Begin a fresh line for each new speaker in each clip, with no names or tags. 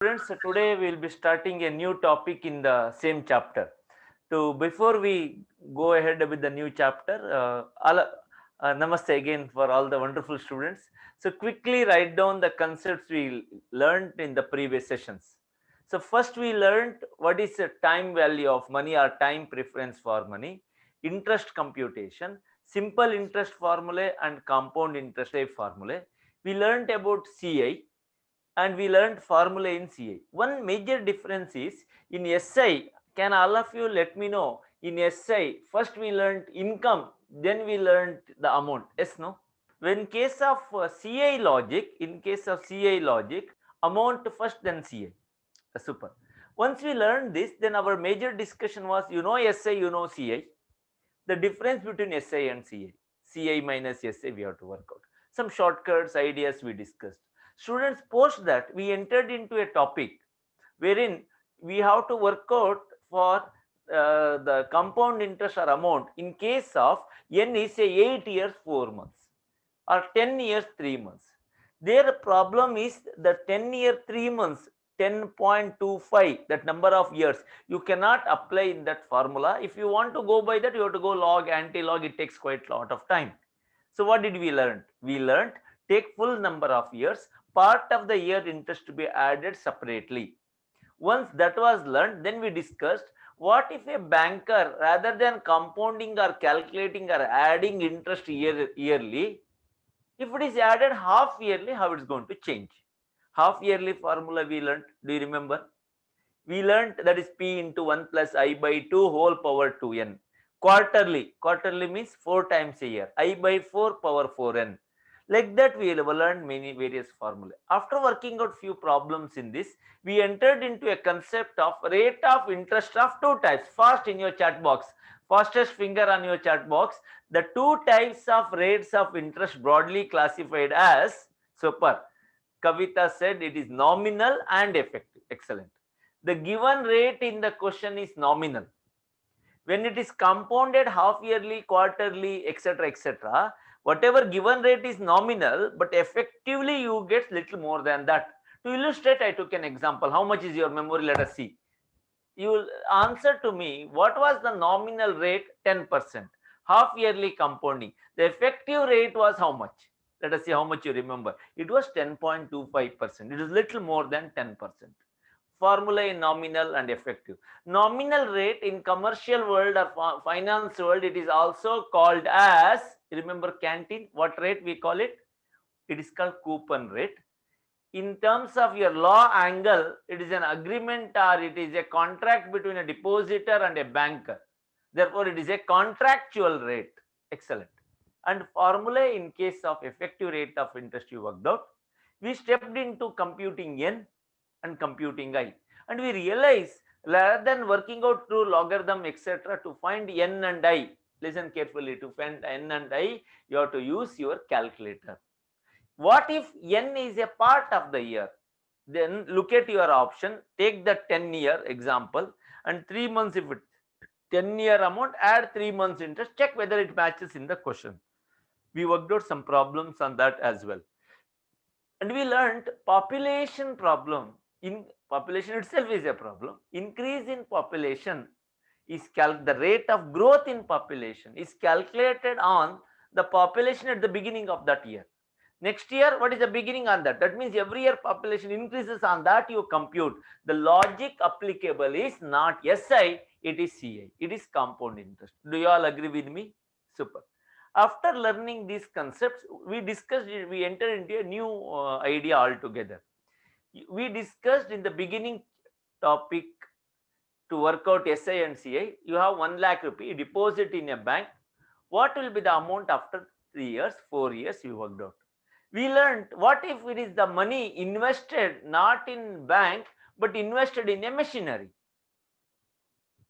Students, today we will be starting a new topic in the same chapter. Before we go ahead with the new chapter, namaste again for all the wonderful students. So quickly write down the concepts we learned in the previous sessions. So first we learned what is the time value of money or time preference for money, interest computation, simple interest formulae and compound interest rate formulae. We learned about CI and we learned formula in CI. One major difference is in SI. Can all of you let me know? In SI, first we learned income, then we learned the amount. Yes, no? When case of CI logic, in case of CI logic, amount first, then CI. Super. Once we learned this, then our major discussion was, SI, CI. The difference between SI and CI. CI minus SI we have to work out. Some shortcuts, ideas we discussed. Students, post that we entered into a topic wherein we have to work out for the compound interest or amount in case of N is a 8 years 4 months or 10 years 3 months. Their problem is the 10-year 3 months, 10.25, that number of years. You cannot apply in that formula. If you want to go by that, you have to go log, anti-log. It takes quite a lot of time. So what did we learn? We learned take full number of years, part of the year interest to be added separately. Once that was learned, then we discussed what if a banker, rather than compounding or calculating or adding interest yearly, if it is added half yearly, how it's going to change? Half yearly formula we learned. Do you remember? We learned that is P into 1 plus I by 2 whole power 2n. Quarterly means 4 times a year. I by 4 power 4n. Like that we have learned many various formulae. After working out few problems in this, we entered into a concept of rate of interest of two types. Fast in your chat box. Fastest finger on your chat box. The two types of rates of interest broadly classified as super. Kavita said it is nominal and effective. Excellent. The given rate in the question is nominal. When it is compounded half yearly, quarterly, etc., whatever given rate is nominal, but effectively you get little more than that. To illustrate, I took an example. How much is your memory? Let us see. You will answer to me, what was the nominal rate? 10%. Half yearly compounding. The effective rate was how much? Let us see how much you remember. It was 10.25%. It is little more than 10%. Formula in nominal and effective. Nominal rate in commercial world or finance world, it is also called as, remember canteen, what rate we call it? It is called coupon rate. In terms of your law angle, it is an agreement or it is a contract between a depositor and a banker. Therefore, it is a contractual rate. Excellent. And formula in case of effective rate of interest you worked out. We stepped into computing N and computing I. And we realize rather than working out through logarithm, etc., to find N and I, listen carefully, to find N and I, you have to use your calculator. What if N is a part of the year? Then look at your option, take the 10-year example and 3 months, if it 10-year amount, add 3 months interest, check whether it matches in the question. We worked out some problems on that as well. And we learned population problem. In population itself is a problem. Increase in population is the rate of growth in population is calculated on the population at the beginning of that year. Next year, what is the beginning on that? That means every year population increases, on that you compute. The logic applicable is not SI, it is CI. It is compound interest. Do you all agree with me? Super. After learning these concepts, we discussed, we entered into a new idea altogether. We discussed in the beginning topic to work out SI and CI. You have 1 lakh rupee deposit in a bank. What will be the amount after 3 years, 4 years? You worked out. We learned what if it is the money invested not in bank but invested in a machinery.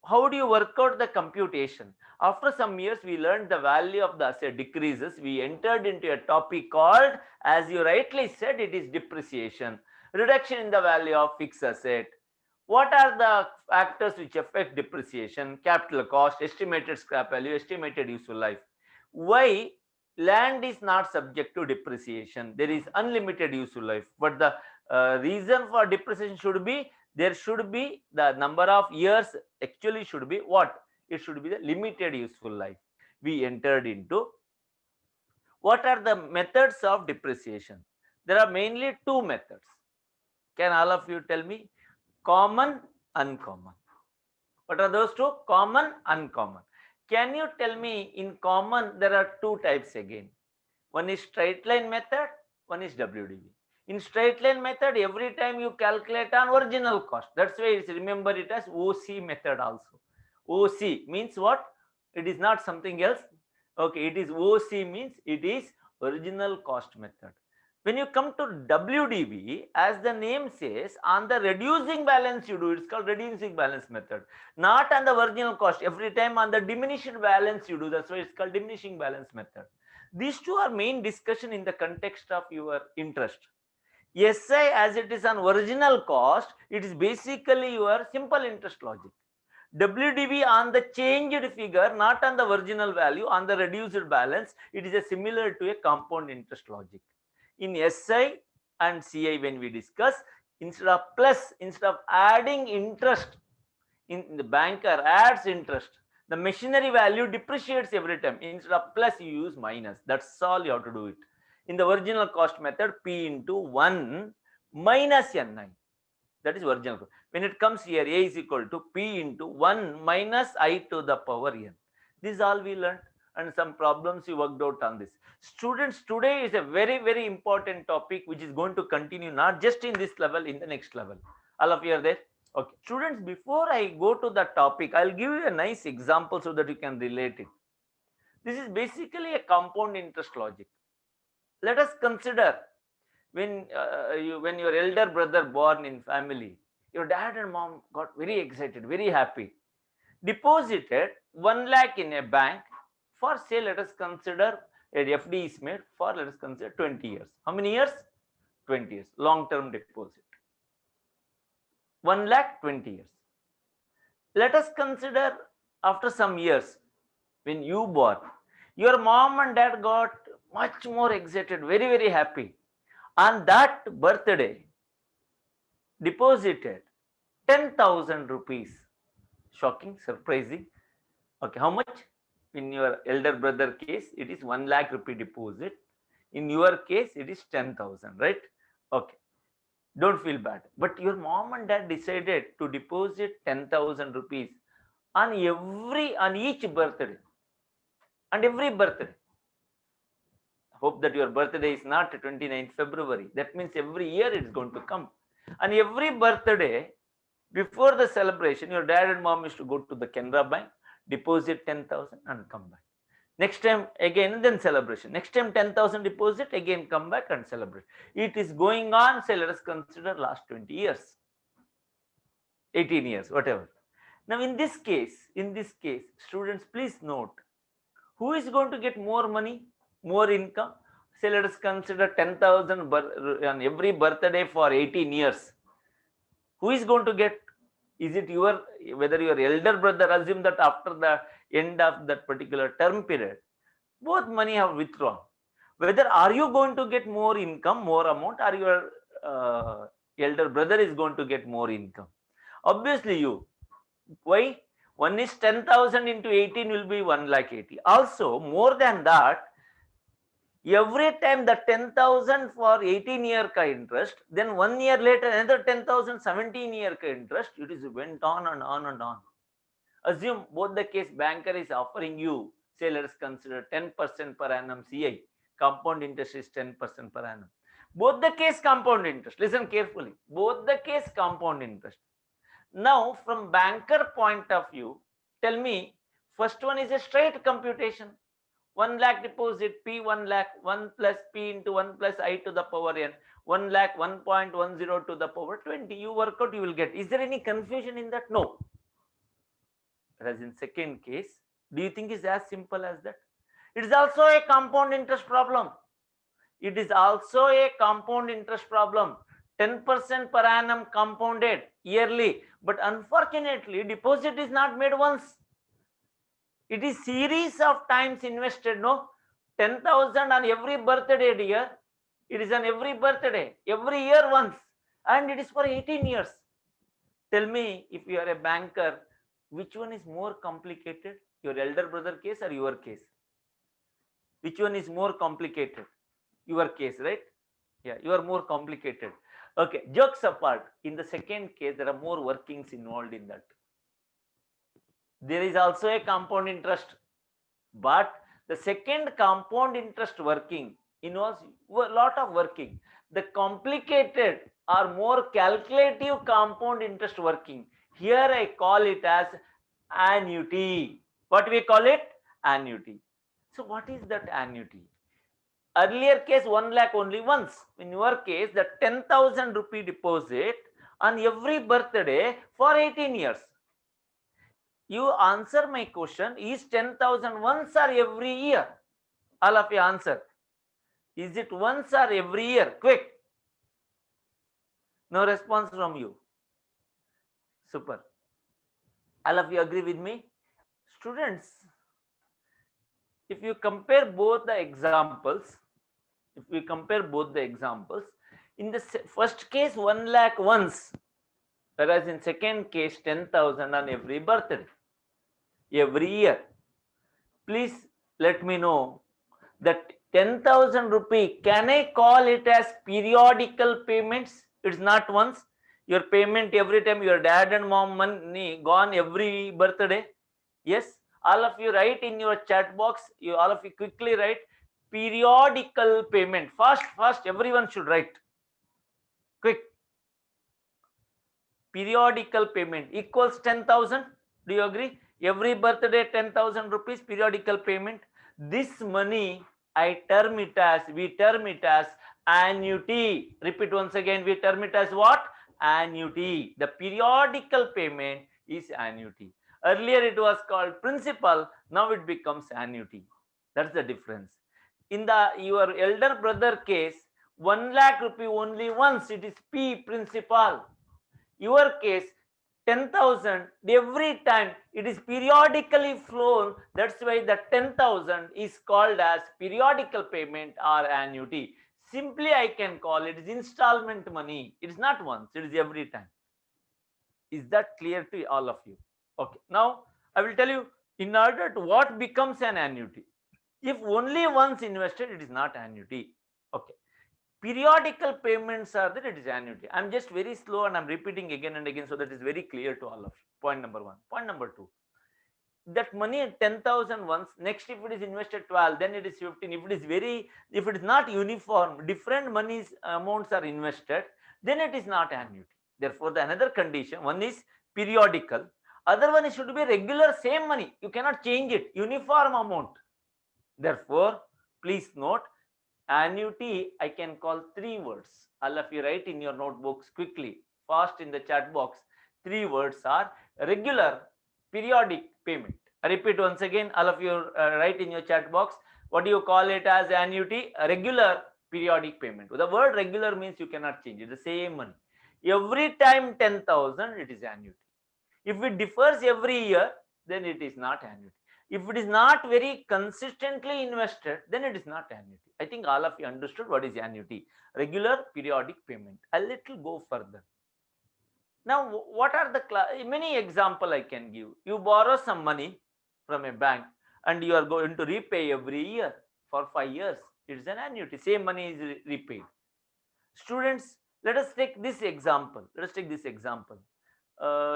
How do you work out the computation? After some years, we learned the value of the asset decreases. We entered into a topic called, as you rightly said, it is depreciation. Reduction in the value of fixed asset. What are the factors which affect depreciation? Capital cost, estimated scrap value, estimated useful life. Why? Land is not subject to depreciation. There is unlimited useful life. But the reason for depreciation should be, there should be the number of years, actually should be what? It should be the limited useful life we entered into. What are the methods of depreciation? There are mainly two methods. Can all of you tell me? Common, uncommon. What are those two? Common, uncommon. Can you tell me, in common there are two types again. One is straight line method, one is WDV. In straight line method, every time you calculate on original cost. That's why it's, remember it as OC method also. OC means what? It is not something else. Okay, it is OC means it is original cost method. When you come to WDV, as the name says, on the reducing balance you do, it's called reducing balance method. Not on the original cost. Every time on the diminished balance you do, that's why it's called diminishing balance method. These two are main discussion in the context of your interest. SI, as it is on original cost, it is basically your simple interest logic. WDV on the changed figure, not on the original value, on the reduced balance, it is a similar to a compound interest logic. In SI and CI, when we discuss, instead of plus, instead of adding interest, in the banker adds interest, the machinery value depreciates every time. Instead of plus, you use minus. That's all you have to do it. In the original cost method, P into 1 minus Ni. That is original cost. When it comes here, A is equal to P into 1 minus I to the power n. This is all we learned, and some problems we worked out on this. Students, today is a very, very important topic which is going to continue not just in this level, in the next level. All of you are there? Okay. Students, before I go to the topic, I'll give you a nice example so that you can relate it. This is basically a compound interest logic. Let us consider when your elder brother born in family, your dad and mom got very excited, very happy, deposited 1 lakh in a bank for, say, let us consider a FD is made for, let us consider 20 years. How many years? 20 years. Long term deposit. 1 lakh 20 years. Let us consider after some years, when you born, your mom and dad got much more excited, very, very happy. On that birthday, deposited 10,000 rupees. Shocking, surprising. Okay, how much? In your elder brother case, it is 1 lakh rupee deposit. In your case, it is 10,000, right? Okay. Don't feel bad. But your mom and dad decided to deposit 10,000 rupees on each birthday. And every birthday. Hope that your birthday is not 29th February. That means every year it is going to come. And every birthday, before the celebration, your dad and mom used to go to the Canara Bank, deposit 10,000 and come back. Next time again, then celebration. Next time 10,000 deposit, again come back and celebrate. It is going on, say, let us consider last 20 years, 18 years, whatever. Now in this case, students, please note, who is going to get more money, more income? Say, let us consider 10,000 on every birthday for 18 years. Who is going to get? Is it whether your elder brother, assume that after the end of that particular term period, both money have withdrawn. Whether are you going to get more income, more amount, or your elder brother is going to get more income? Obviously you. Why? One is 10,000 into 18 will be 1 lakh 80. Also, more than that, every time the 10,000 for 18-year ka interest, then 1 year later another 10,000 17-year ka interest, it is went on and on and on. Assume both the case banker is offering you, say, let us consider 10% per annum CI, compound interest is 10% per annum. Both the case compound interest, listen carefully, both the case compound interest. Now from banker point of view, tell me, first one is a straight computation. 1 lakh deposit, P 1 lakh, 1 plus P into 1 plus I to the power n, 1 lakh 1.10 to the power 20. You work out, you will get. Is there any confusion in that? No. Whereas in second case, do you think it's as simple as that? It is also a compound interest problem. It is also a compound interest problem. 10% per annum compounded yearly. But unfortunately, deposit is not made once. It is series of times invested, no? 10,000 on every birthday year. It is on every birthday, every year once. and it is for 18 years. Tell me, if you are a banker, which one is more complicated, your elder brother case or your case? Which one is more complicated? Your case, right? Yeah, you are more complicated. Okay, jokes apart, in the second case there are more workings involved in that. There is also a compound interest, but the second compound interest working involves a lot of working. The complicated or more calculative compound interest working, here I call it as annuity. What we call it? Annuity. So what is that annuity? Earlier case 1 lakh only once. In your case, the 10,000 rupee deposit on every birthday for 18 years. You answer my question, is 10,000 once or every year? All of you answer. Is it once or every year? Quick. No response from you. Super. All of you agree with me? Students, if you compare both the examples, in the first case 1 lakh once, whereas in second case 10,000 on every birthday, every year. Please let me know that 10,000 rupee, can I call it as periodical payments? It's not once. Your payment every time your dad and mom money gone every birthday. Yes, all of you write in your chat box. All of you quickly write periodical payment. Fast, everyone should write. Quick. Periodical payment equals 10,000. Do you agree? Every birthday 10,000 rupees periodical payment. This money we term it as annuity. Repeat once again, we term it as what? Annuity. The periodical payment is annuity. Earlier it was called principal, now it becomes annuity. That's the difference. In your elder brother case, 1 lakh rupee only once, it is P, principal. Your case 10,000 every time, it is periodically flown. That's why the 10,000 is called as periodical payment or annuity. Simply I can call it is installment money. It is not once, it is every time. Is that clear to all of you? Okay, now I will tell you in order to what becomes an annuity. If only once invested, it is not annuity. Okay, periodical payments are that it is annuity. I'm just very slow and I'm repeating again and again so that it's very clear to all of you. Point number one. Point number two, that money at 10,000 once, next if it is invested 12, then it is 15. If it is not uniform, different monies amounts are invested, then it is not annuity. Therefore, the another condition, one is periodical, other one is should be regular, same money. You cannot change it, uniform amount. Therefore, please note, annuity I can call three words. All of you write in your notebooks quickly, fast in the chat box. Three words are regular, periodic, payment. I repeat once again, all of you write in your chat box. What do you call it as annuity? A regular, periodic payment. The word regular means you cannot change it, the same money. Every time 10,000, it is annuity. If it differs every year, then it is not annuity. If it is not very consistently invested, then it is not annuity. I think all of you understood what is annuity. Regular, periodic payment. A little go further. Now, what are the many example I can give? You borrow some money from a bank and you are going to repay every year for 5 years. It's an annuity. Same money is repaid. Students, let us take this example.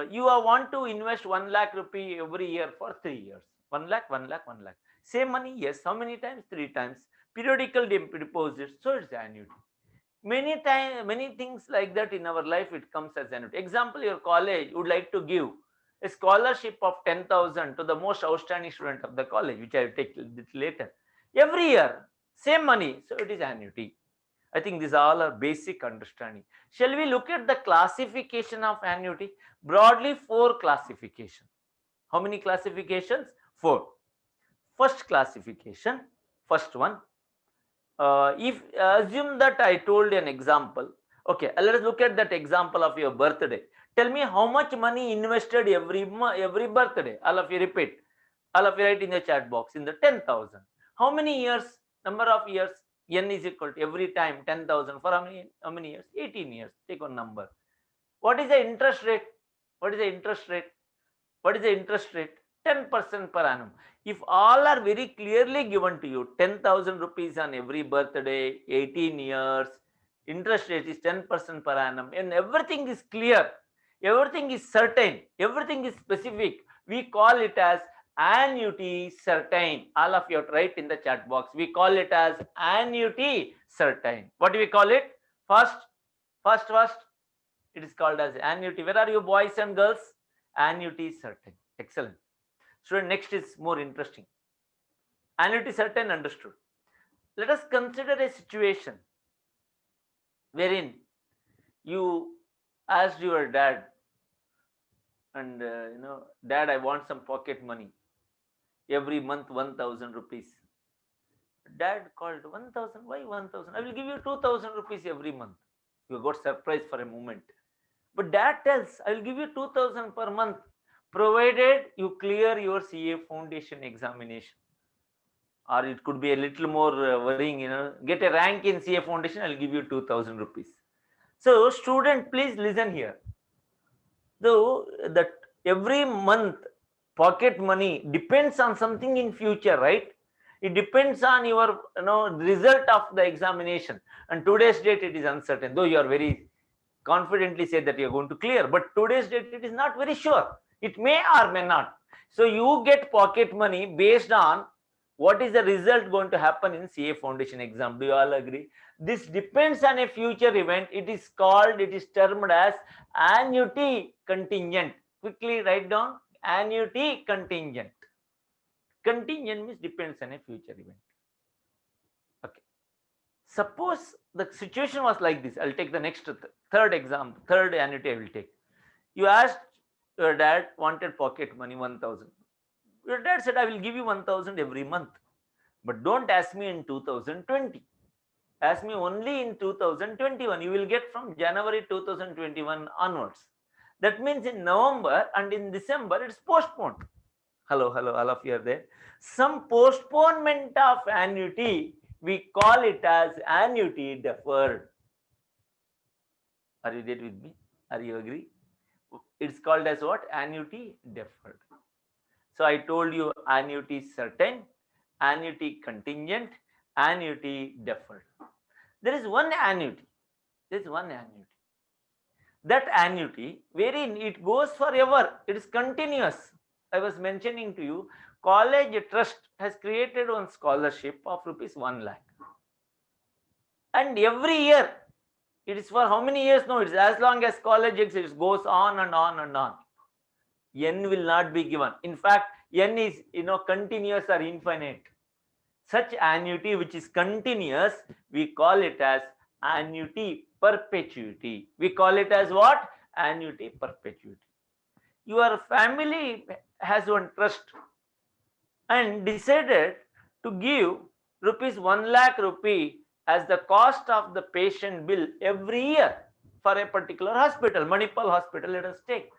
You want to invest 1 lakh rupee every year for 3 years. 1 lakh, 1 lakh, 1 lakh. Same money, yes. How many times? 3 times. Periodical deposits, so it's annuity. Many things like that in our life, it comes as annuity. Example, your college would like to give a scholarship of 10,000 to the most outstanding student of the college, which I will take later. Every year, same money, so it is annuity. I think these all are basic understanding. Shall we look at the classification of annuity? Broadly, 4 classifications. How many classifications? 4. First classification, first one. If assume that I told an example. Okay, let us look at that example of your birthday. Tell me how much money invested every birthday. All of you repeat. All of you write in the chat box in the 10,000. How many years? Number of years? N is equal to every time 10,000 for how many years? 18 years. Take one number. What is the interest rate? What is the interest rate? What is the interest rate? 10% per annum. If all are very clearly given to you, 10,000 rupees on every birthday, 18 years, interest rate is 10% per annum, and everything is clear, everything is certain, everything is specific, we call it as annuity certain. All of you have to write in the chat box. We call it as annuity certain. What do we call it? First, it is called as annuity. Where are you, boys and girls? Annuity certain. Excellent. Student, next is more interesting. Annuity certain, understood. Let us consider a situation wherein you asked your dad, and dad, I want some pocket money. Every month 1,000 rupees. Dad called, 1,000? Why 1,000? I will give you 2,000 rupees every month. You got surprised for a moment. But dad tells, I will give you 2,000 per month, provided you clear your CA foundation examination. Or it could be a little more worrying, get a rank in CA foundation, I will give you 2,000 rupees. So student, please listen here. Though that every month pocket money depends on something in future, right? It depends on your result of the examination, and today's date it is uncertain, though you are very confidently say that you are going to clear, but today's date it is not very sure, it may or may not. So you get pocket money based on what is the result going to happen in CA foundation exam. Do you all agree? This depends on a future event. It is termed as annuity contingent. Quickly write down annuity contingent. Contingent means depends on a future event. Okay. Suppose the situation was like this. I'll take the next third annuity I will take. You asked your dad wanted pocket money 1,000. Your dad said, I will give you 1,000 every month. But don't ask me in 2020. Ask me only in 2021. You will get from January 2021 onwards. That means in November and in December, it's postponed. Hello, all of you are there. Some postponement of annuity, we call it as annuity deferred. Are you there with me? Are you agree? It's called as what? Annuity deferred. So I told you annuity certain, annuity contingent, annuity deferred. There is one annuity. That annuity, wherein it goes forever, it is continuous. I was mentioning to you, college trust has created one scholarship of rupees 1 lakh. And every year, it is for how many years? No, it's as long as college exists, it goes on and on and on. N will not be given. In fact, N is continuous or infinite. Such annuity which is continuous, we call it as annuity perpetuity. We call it as what? Annuity perpetuity. Your family has one trust and decided to give rupees 1 lakh rupee as the cost of the patient bill every year for a particular hospital, Manipal hospital, let us take.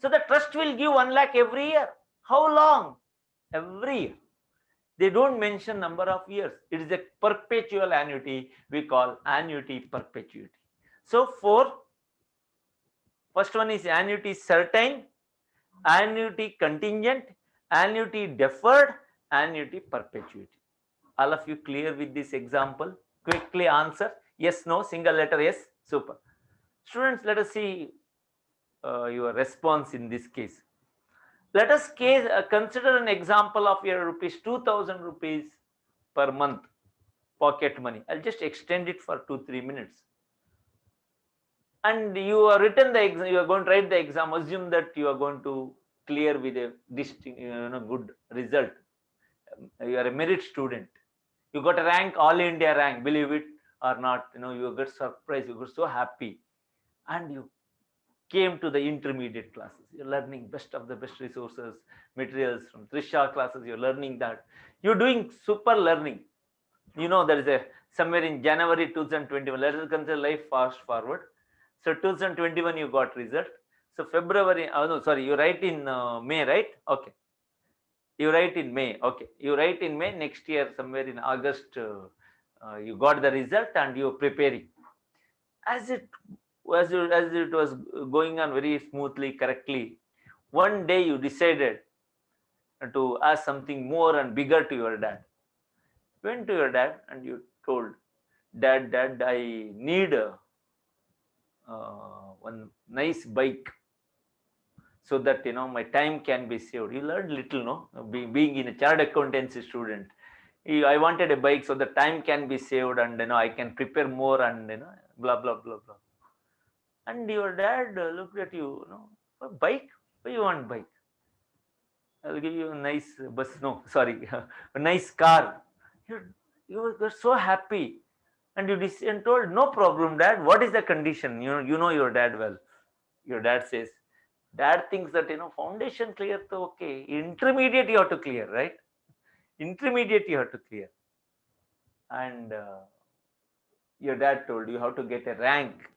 So the trust will give 1 lakh every year. How long? Every year. They don't mention number of years. It is a perpetual annuity. We call annuity perpetuity. So first one is annuity certain, annuity contingent, annuity deferred, annuity perpetuity. All of you clear with this example? Quickly answer. Yes, no, single letter yes. Super. Students, let us see your response in this case. Let us consider an example of your 2,000 rupees per month pocket money. I'll just extend it for 2-3 minutes. And you are written the exam, you are going to write the exam. Assume that you are going to clear with a good result. You are a merit student. You got a rank, all India rank, believe it or not. You get surprised, you got so happy. And you came to the intermediate classes. You're learning best of the best resources, materials from Trisha classes. You're learning that. You're doing super learning. There is somewhere in January 2021. Let us consider life fast forward. So 2021 you got result. So February, you write in May, right? Okay. You write in May. Okay. You write in May. Next year, somewhere in August you got the result and you're preparing. As it as it was going on very smoothly, correctly, one day you decided to ask something more and bigger to your dad. Went to your dad and you told, Dad, I need one nice bike so that my time can be saved. You learned little, no? Being in a chartered accountancy student, I wanted a bike so the time can be saved and I can prepare more and blah blah blah blah. And your dad looked at you, a bike? Why you want bike? I'll give you a nice bus. No, sorry, a nice car. You, you were so happy, and and told, no problem, Dad. What is the condition? You know your dad well. Your dad says, Dad thinks that foundation clear, so okay. Intermediate you have to clear, right? Intermediate you have to clear, and your dad told you have to get a rank.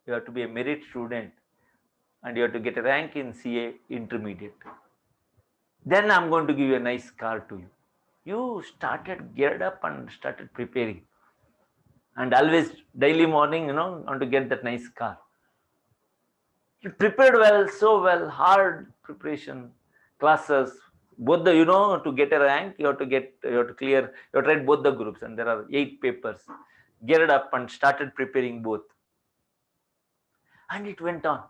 You have to be a merit student, and you have to get a rank in CA intermediate. Then I'm going to give you a nice car to you. You started geared up and started preparing, and always daily morning, want to get that nice car. You prepared well, so well, hard preparation, classes, both the to get a rank, you have to clear, you have to write both the groups, and there are 8 papers. Geared up and started preparing both, and it went on.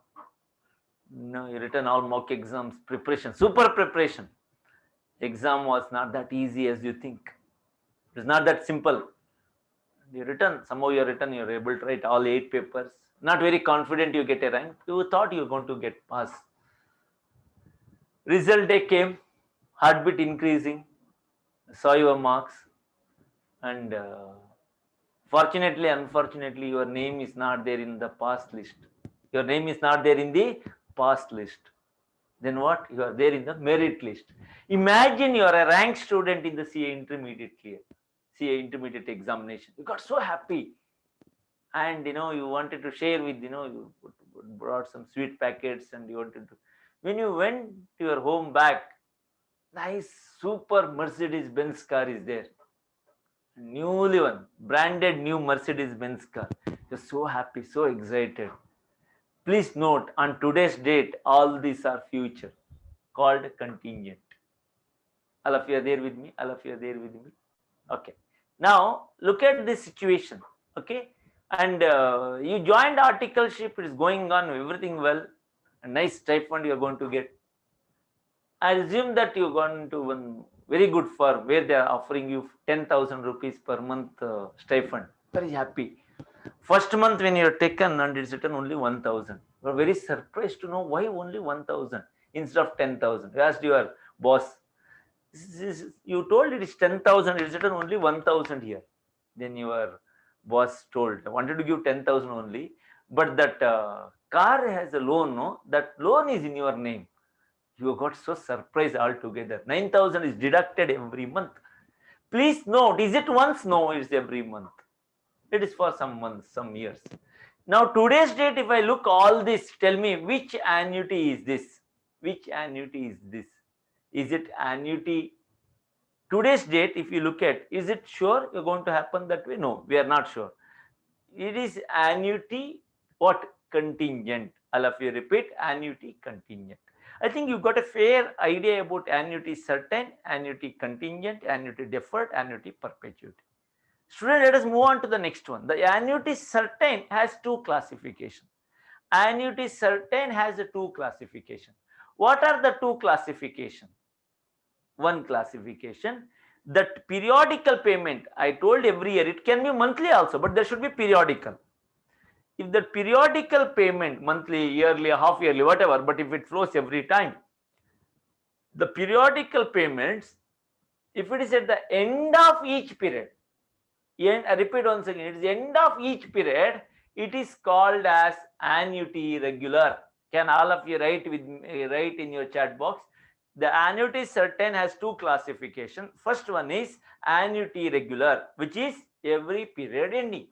You written all mock exams, preparation, super preparation. Exam was not that easy as you think. It's not that simple. Somehow you're able to write all 8 papers. Not very confident you get a rank. You thought you're going to get pass. Result day came, heartbeat increasing, saw your marks, and fortunately, unfortunately, your name is not there in the pass list. Your name is not there in the pass list. Then what? You are there in the merit list. Imagine you are a rank student in the CA intermediate clear, CA intermediate examination. You got so happy, and you wanted to share with you brought some sweet packets, and you wanted to. When you went to your home back, nice super Mercedes Benz car is there, newly one branded new Mercedes Benz car. You're so happy, so excited. Please note, on today's date, all these are future, called contingent. All of you are there with me? All of you are there with me? Okay. Now, look at this situation. Okay. And you joined articleship, it is going on, everything well. A nice stipend you are going to get. I assume that you're going to one very good firm where they are offering you 10,000 rupees per month stipend. Very happy. First month when you're taken and it's written only 1,000. You're very surprised to know why only 1,000 instead of 10,000. You asked your boss, you told it is 10,000, it's written only 1,000 here. Then your boss told, I wanted to give 10,000 only, but that car has a loan, no? That loan is in your name. You got so surprised altogether. 9,000 is deducted every month. Please note, is it once? No, it's every month. It is for some months, some years. Now, today's date, if I look all this, tell me which annuity is this? Which annuity is this? Is it annuity? Today's date, if you look at, is it sure you're going to happen that way? No, we are not sure. It is annuity, what? Contingent. All of you repeat, annuity contingent. I think you got a fair idea about annuity certain, annuity contingent, annuity deferred, annuity perpetuity. Student, let us move on to the next one. The annuity certain has 2 classifications. Annuity certain has a 2 classification. What are the 2 classification? One classification, that periodical payment, I told every year, it can be monthly also, but there should be periodical. If the periodical payment, monthly, yearly, half yearly, whatever, but if it flows every time, the periodical payments, if it is at the end of each period, I repeat once again, it is the end of each period, it is called as annuity regular. Can all of you write in your chat box? The annuity certain has 2 classifications. First one is annuity regular, which is every period ending.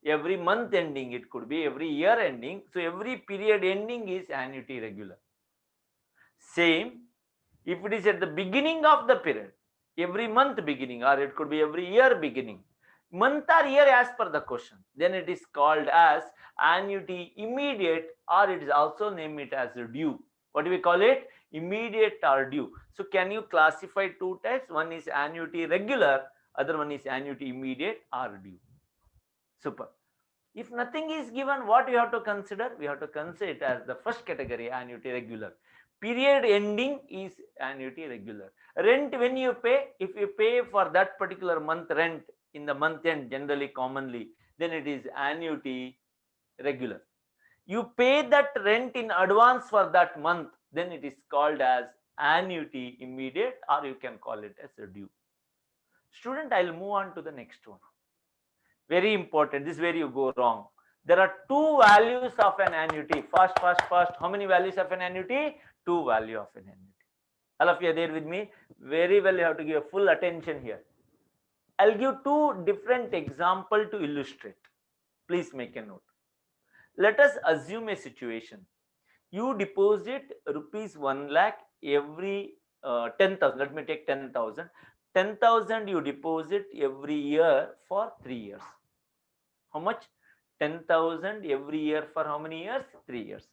Every month ending, it could be every year ending. So every period ending is annuity regular. Same, if it is at the beginning of the period, every month beginning, or it could be every year beginning, month or year as per the question, then it is called as annuity immediate, or it is also name it as a due. What do we call it? Immediate or due. So can you classify two types? One is annuity regular, other one is annuity immediate or due. Super. If nothing is given, what we have to consider? We have to consider it as the first category, annuity regular. Period ending is annuity regular. Rent, when you pay, if you pay for that particular month rent in the month end, generally commonly, then it is annuity regular. You pay that rent in advance for that month, then it is called as annuity immediate, or you can call it as a due. Student, I'll move on to the next one. Very important. This is where you go wrong. There are two values of an annuity. First. How many values of an annuity? Two value of an annuity. All of you are there with me? Very well. You have to give full attention here. I'll give two different examples to illustrate. Please make a note. Let us assume a situation. You deposit rupees 1 lakh every 10,000. Let me take 10,000. 10,000 you deposit every year for 3 years. How much? 10,000 every year for how many years? 3 years.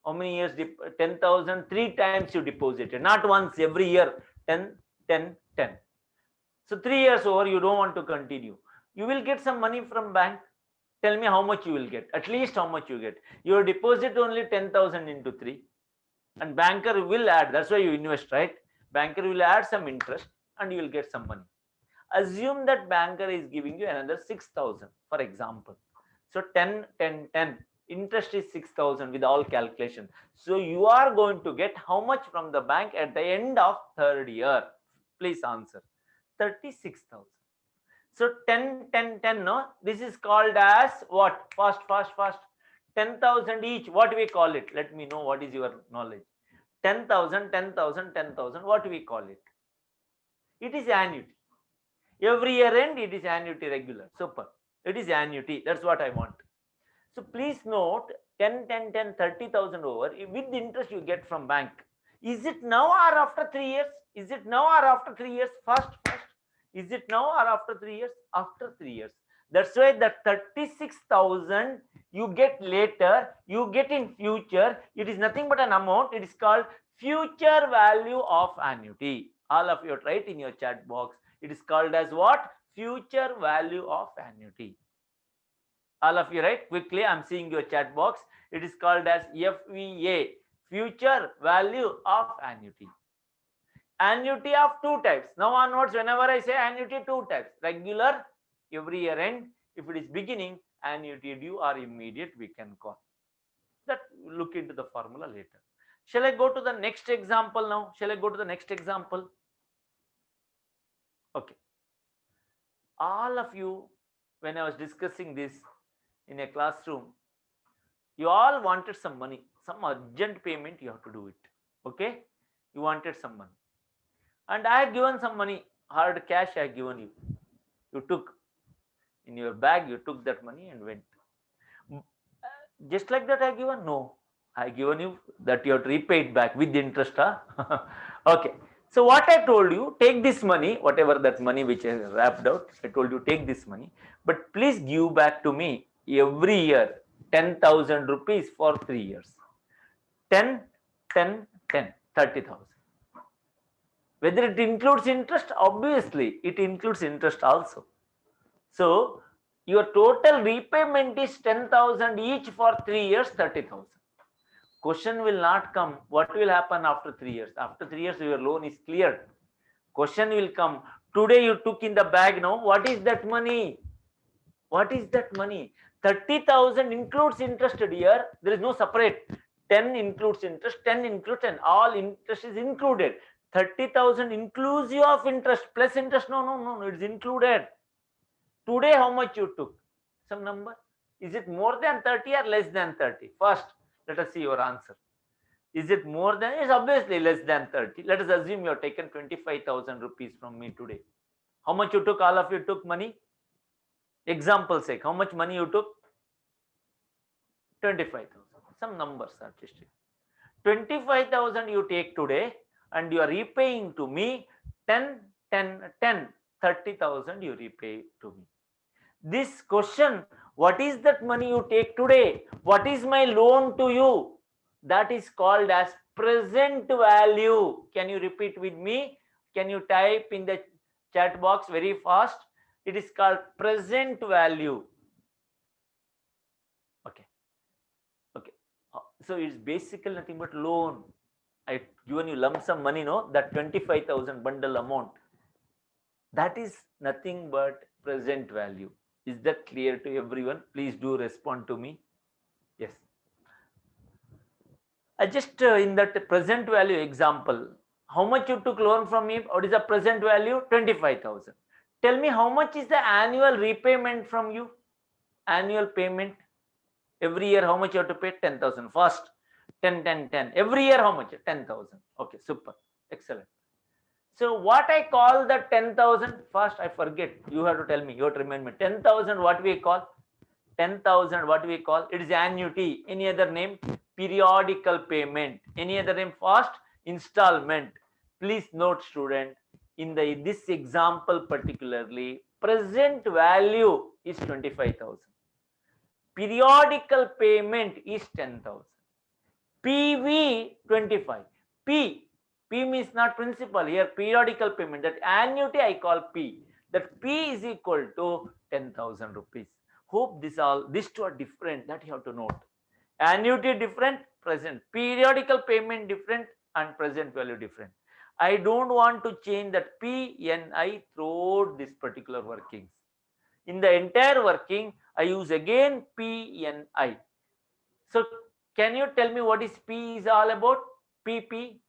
How many years? 10,000 3 times you deposited, not once, every year. 10, 10, 10. So 3 years over, you don't want to continue. You will get some money from bank. Tell me how much you will get. At least how much you get. Your deposit only 10,000 into 3. And banker will add. That's why you invest, right? Banker will add some interest and you will get some money. Assume that banker is giving you another 6,000, for example. So 10, 10, 10. Interest is 6,000 with all calculation. So you are going to get how much from the bank at the end of third year? Please answer. 36,000. So 10, 10, 10, no? This is called as what? Fast. 10,000 each. What do we call it? Let me know what is your knowledge. 10,000, 10,000, 10,000. What do we call it? It is annuity. Every year end, it is annuity regular. Super. It is annuity. That's what I want. So please note 10, 10, 10, 30,000 over with the interest you get from bank. Is it now or after 3 years? Is it now or after 3 years? First. Is it now or after 3 years? After 3 years. That's why the 36,000 you get later, you get in future. It is nothing but an amount. It is called future value of annuity. All of you write in your chat box. It is called as what? Future value of annuity. All of you write quickly. I'm seeing your chat box. It is called as FVA, future value of annuity. Annuity of two types. Now onwards, whenever I say annuity, two types. Regular, every year end. If it is beginning, annuity due or immediate, we can call. That look into the formula later. Shall I go to the next example now? Okay. All of you, when I was discussing this in a classroom, you all wanted some money, some urgent payment, you have to do it. Okay? You wanted some money. And I had given some money, hard cash I had given you. You took in your bag, you took that money and went. Just like that I given? No. I given you that you have to repay it back with interest. Huh? Okay. So what I told you, take this money, whatever that money which I wrapped out, I told you take this money, but please give back to me every year 10,000 rupees for 3 years. 10, 10, 10, 30,000. Whether it includes interest, obviously it includes interest also. So your total repayment is 10,000 each for 3 years, 30,000. Question will not come. What will happen after 3 years? After 3 years, your loan is cleared. Question will come. Today you took in the bag now. What is that money? What is that money? 30,000 includes interest here. There is no separate. 10 includes interest, 10 includes, and all interest is included. 30,000 inclusive of interest plus interest. No, it's included. Today, how much you took? Some number. Is it more than 30 or less than 30? First, let us see your answer. Is it more than? It's obviously less than 30. Let us assume you have taken 25,000 rupees from me today. How much you took? All of you took money. Example sake, how much money you took? 25,000. Some numbers are just 25,000 you take today, and you are repaying to me 10, 10, 10. 30,000 you repay to me. This question, what is that money you take today? What is my loan to you? That is called as present value. Can you repeat with me? Can you type in the chat box very fast? It is called present value. Okay. Okay. So it's basically nothing but loan. I given you lump sum money, no? That 25,000 bundle amount. That is nothing but present value. Is that clear to everyone? Please do respond to me. Yes. I just in that present value example, how much you took loan from me? What is the present value? 25,000. Tell me how much is the annual repayment from you? Annual payment. Every year, how much you have to pay? 10,000. First, 10, 10, 10. Every year, how much? 10,000. Okay, super. Excellent. So what I call the 10,000? First, I forget. You have to tell me. You have to remind me. 10,000, what we call? 10,000, what we call? It is annuity. Any other name? Periodical payment. Any other name? First, installment. Please note, student, in this example particularly, present value is 25,000. Periodical payment is 10,000. PV 25. P means not principal. Here periodical payment. That annuity I call P. That P is equal to 10,000 rupees. Hope these two are different. That you have to note. Annuity different, present. Periodical payment different, and present value different. I don't want to change that PNI throughout this particular workings. In the entire working, I use again PNI. So can you tell me what is P is all about? PP.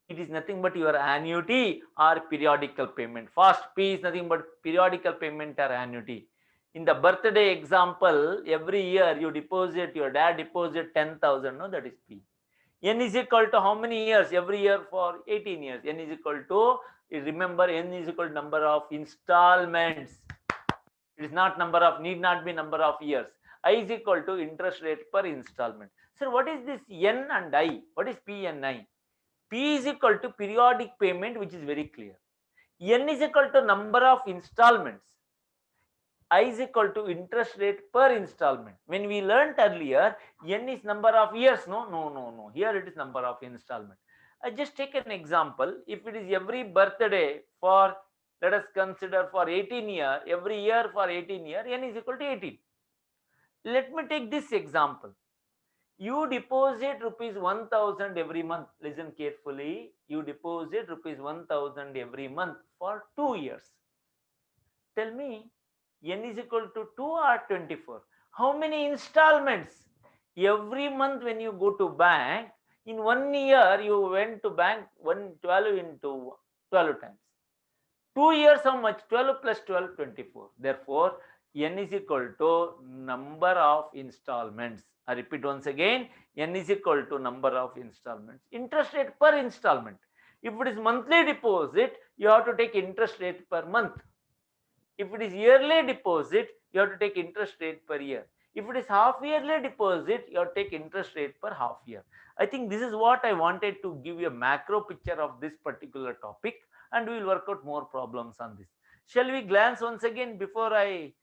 It is nothing but your annuity or periodical payment. First, P is nothing but periodical payment or annuity. In the birthday example, every year you deposit, your dad deposit 10,000. No, that is P. N is equal to how many years? Every year for 18 years. N is equal to, remember, N is equal to number of installments. It is not number of, need not be number of years. I is equal to interest rate per installment. So what is this N and I? What is P and I? P is equal to periodic payment, which is very clear. N is equal to number of installments. I is equal to interest rate per installment. When we learned earlier, N is number of years. No. Here it is number of installment. I just take an example. If it is every birthday for, let us consider for 18 years, every year for 18 years, N is equal to 18. Let me take this example. You deposit rupees 1,000 every month. Listen carefully. You deposit rupees 1,000 every month for 2 years. Tell me, N is equal to 2 or 24? How many installments? Every month when you go to bank, in 1 year you went to bank 12 into 12 times. 2 years how much? 12 plus 12, 24. Therefore, N is equal to number of installments. I repeat once again, N is equal to number of installments. Interest rate per installment. If it is monthly deposit, you have to take interest rate per month. If it is yearly deposit, you have to take interest rate per year. If it is half yearly deposit, you have to take interest rate per half year. I think this is what I wanted to give you a macro picture of this particular topic, and we will work out more problems on this. Shall we glance once again before I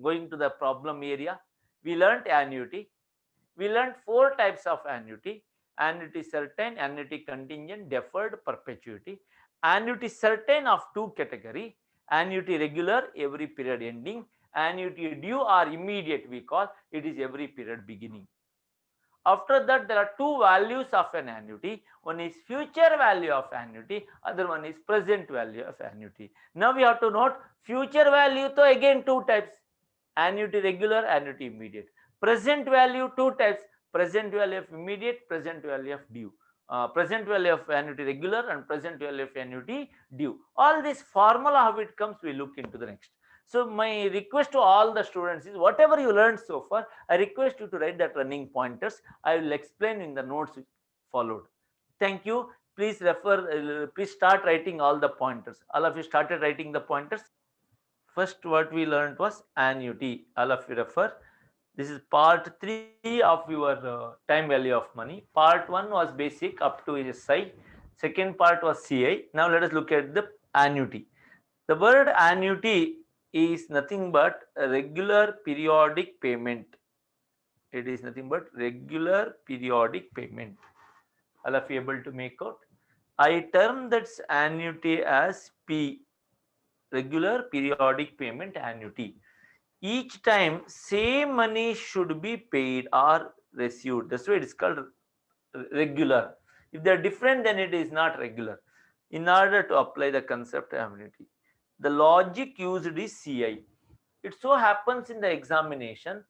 going to the problem area? We learned annuity. We learned 4 types of annuity. Annuity certain, annuity contingent, deferred, perpetuity. Annuity certain of 2 category. Annuity regular, every period ending. Annuity due or immediate, we call it, is every period beginning. After that, there are 2 values of an annuity. One is future value of annuity, other one is present value of annuity. Now we have to note future value, so again 2 types: annuity regular, annuity immediate. Present value, 2 types: present value of immediate, present value of due. Present value of annuity regular and present value of annuity due. All this formula, how it comes, we look into the next. So my request to all the students is, whatever you learned so far, I request you to write that running pointers. I will explain in the notes followed. Thank you. Please refer, please start writing all the pointers. All of you started writing the pointers. First, what we learned was annuity. All of you refer. This is part 3 of your time value of money. Part 1 was basic up to SI. Second part was CI. Now let us look at the annuity. The word annuity is nothing but a regular periodic payment. It is nothing but regular periodic payment. All of you able to make out? I term that annuity as P, regular periodic payment annuity. Each time same money should be paid or received. That's why it is called regular. If they are different, then it is not regular. In order to apply the concept of annuity, the logic used is CI. It so happens in the examination,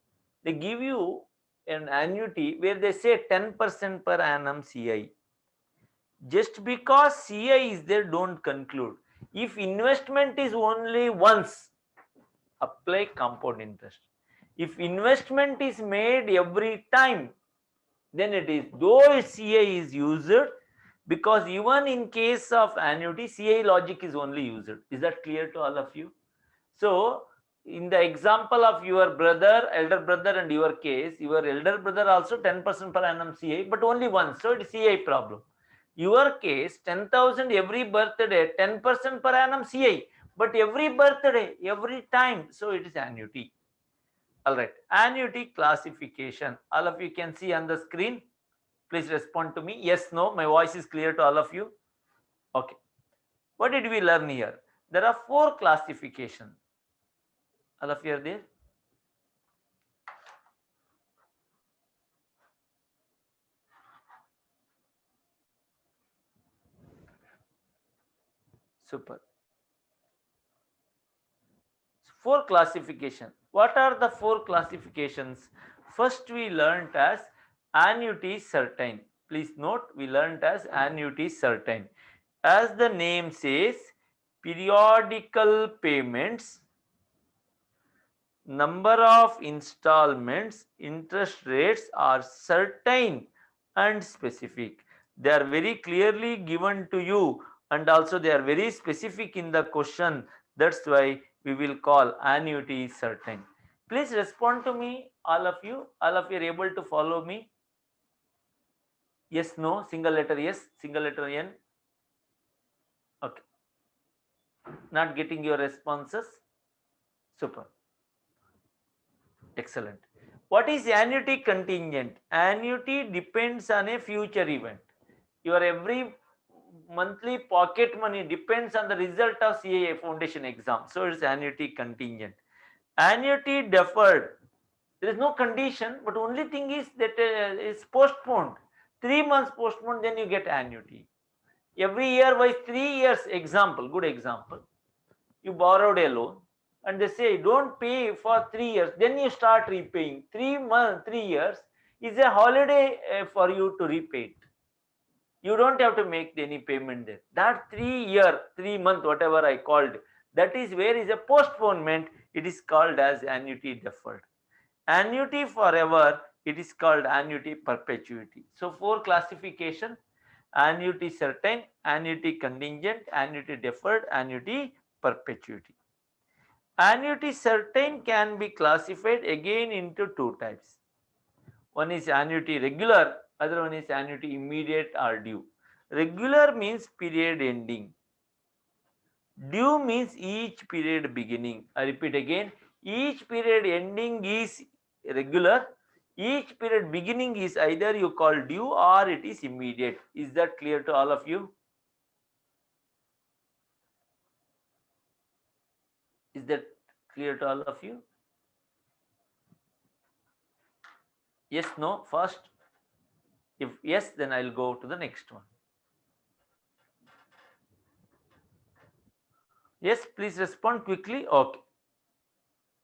they give you an annuity where they say 10% per annum CI. Just because CI is there, don't conclude. If investment is only once, apply compound interest. If investment is made every time, then it is, though CI is used, because even in case of annuity, CI logic is only used. Is that clear to all of you? So, in the example of your brother, elder brother, and your case, your elder brother also 10% per annum CI, but only once. So, it is CI problem. Your case, 10,000 every birthday, 10% per annum CI, but every birthday, every time. So, it is annuity. All right. Annuity classification. All of you can see on the screen. Please respond to me. Yes, no. My voice is clear to all of you. Okay. What did we learn here? There are 4 classifications. All of you are there? Super. 4 classification. What are the 4 classifications? First we learnt as annuity certain. Please note, we learnt as annuity certain. As the name says, periodical payments, number of installments, interest rates are certain and specific. They are very clearly given to you, and also they are very specific in the question. That's why we will call annuity certain. Please respond to me, all of you. All of you are able to follow me? Yes, no, single letter yes, single letter N. Okay. Not getting your responses? Super. Excellent. What is annuity contingent? Annuity depends on a future event. Your every monthly pocket money depends on the result of CAA foundation exam. So it's annuity contingent. Annuity deferred. There is no condition, but only thing is that it's postponed. 3 months postponed, then you get annuity. Every year wise 3 years, example, good example. You borrowed a loan and they say don't pay for 3 years, then you start repaying. 3 years is a holiday for you to repay it. You don't have to make any payment there. That 3 year, 3 month, whatever I called, that is where is a postponement. It is called as annuity deferred. Annuity forever, it is called annuity perpetuity. So 4 classification: annuity certain, annuity contingent, annuity deferred, annuity perpetuity. Annuity certain can be classified again into 2 types. One is annuity regular, other one is annuity immediate or due. Regular means period ending. Due means each period beginning. I repeat again, each period ending is regular. Each period beginning is either you call due or it is immediate. Is that clear to all of you? Is that clear to all of you? Yes, no, first. If yes, then I'll go to the next one. Yes, please respond quickly. Okay.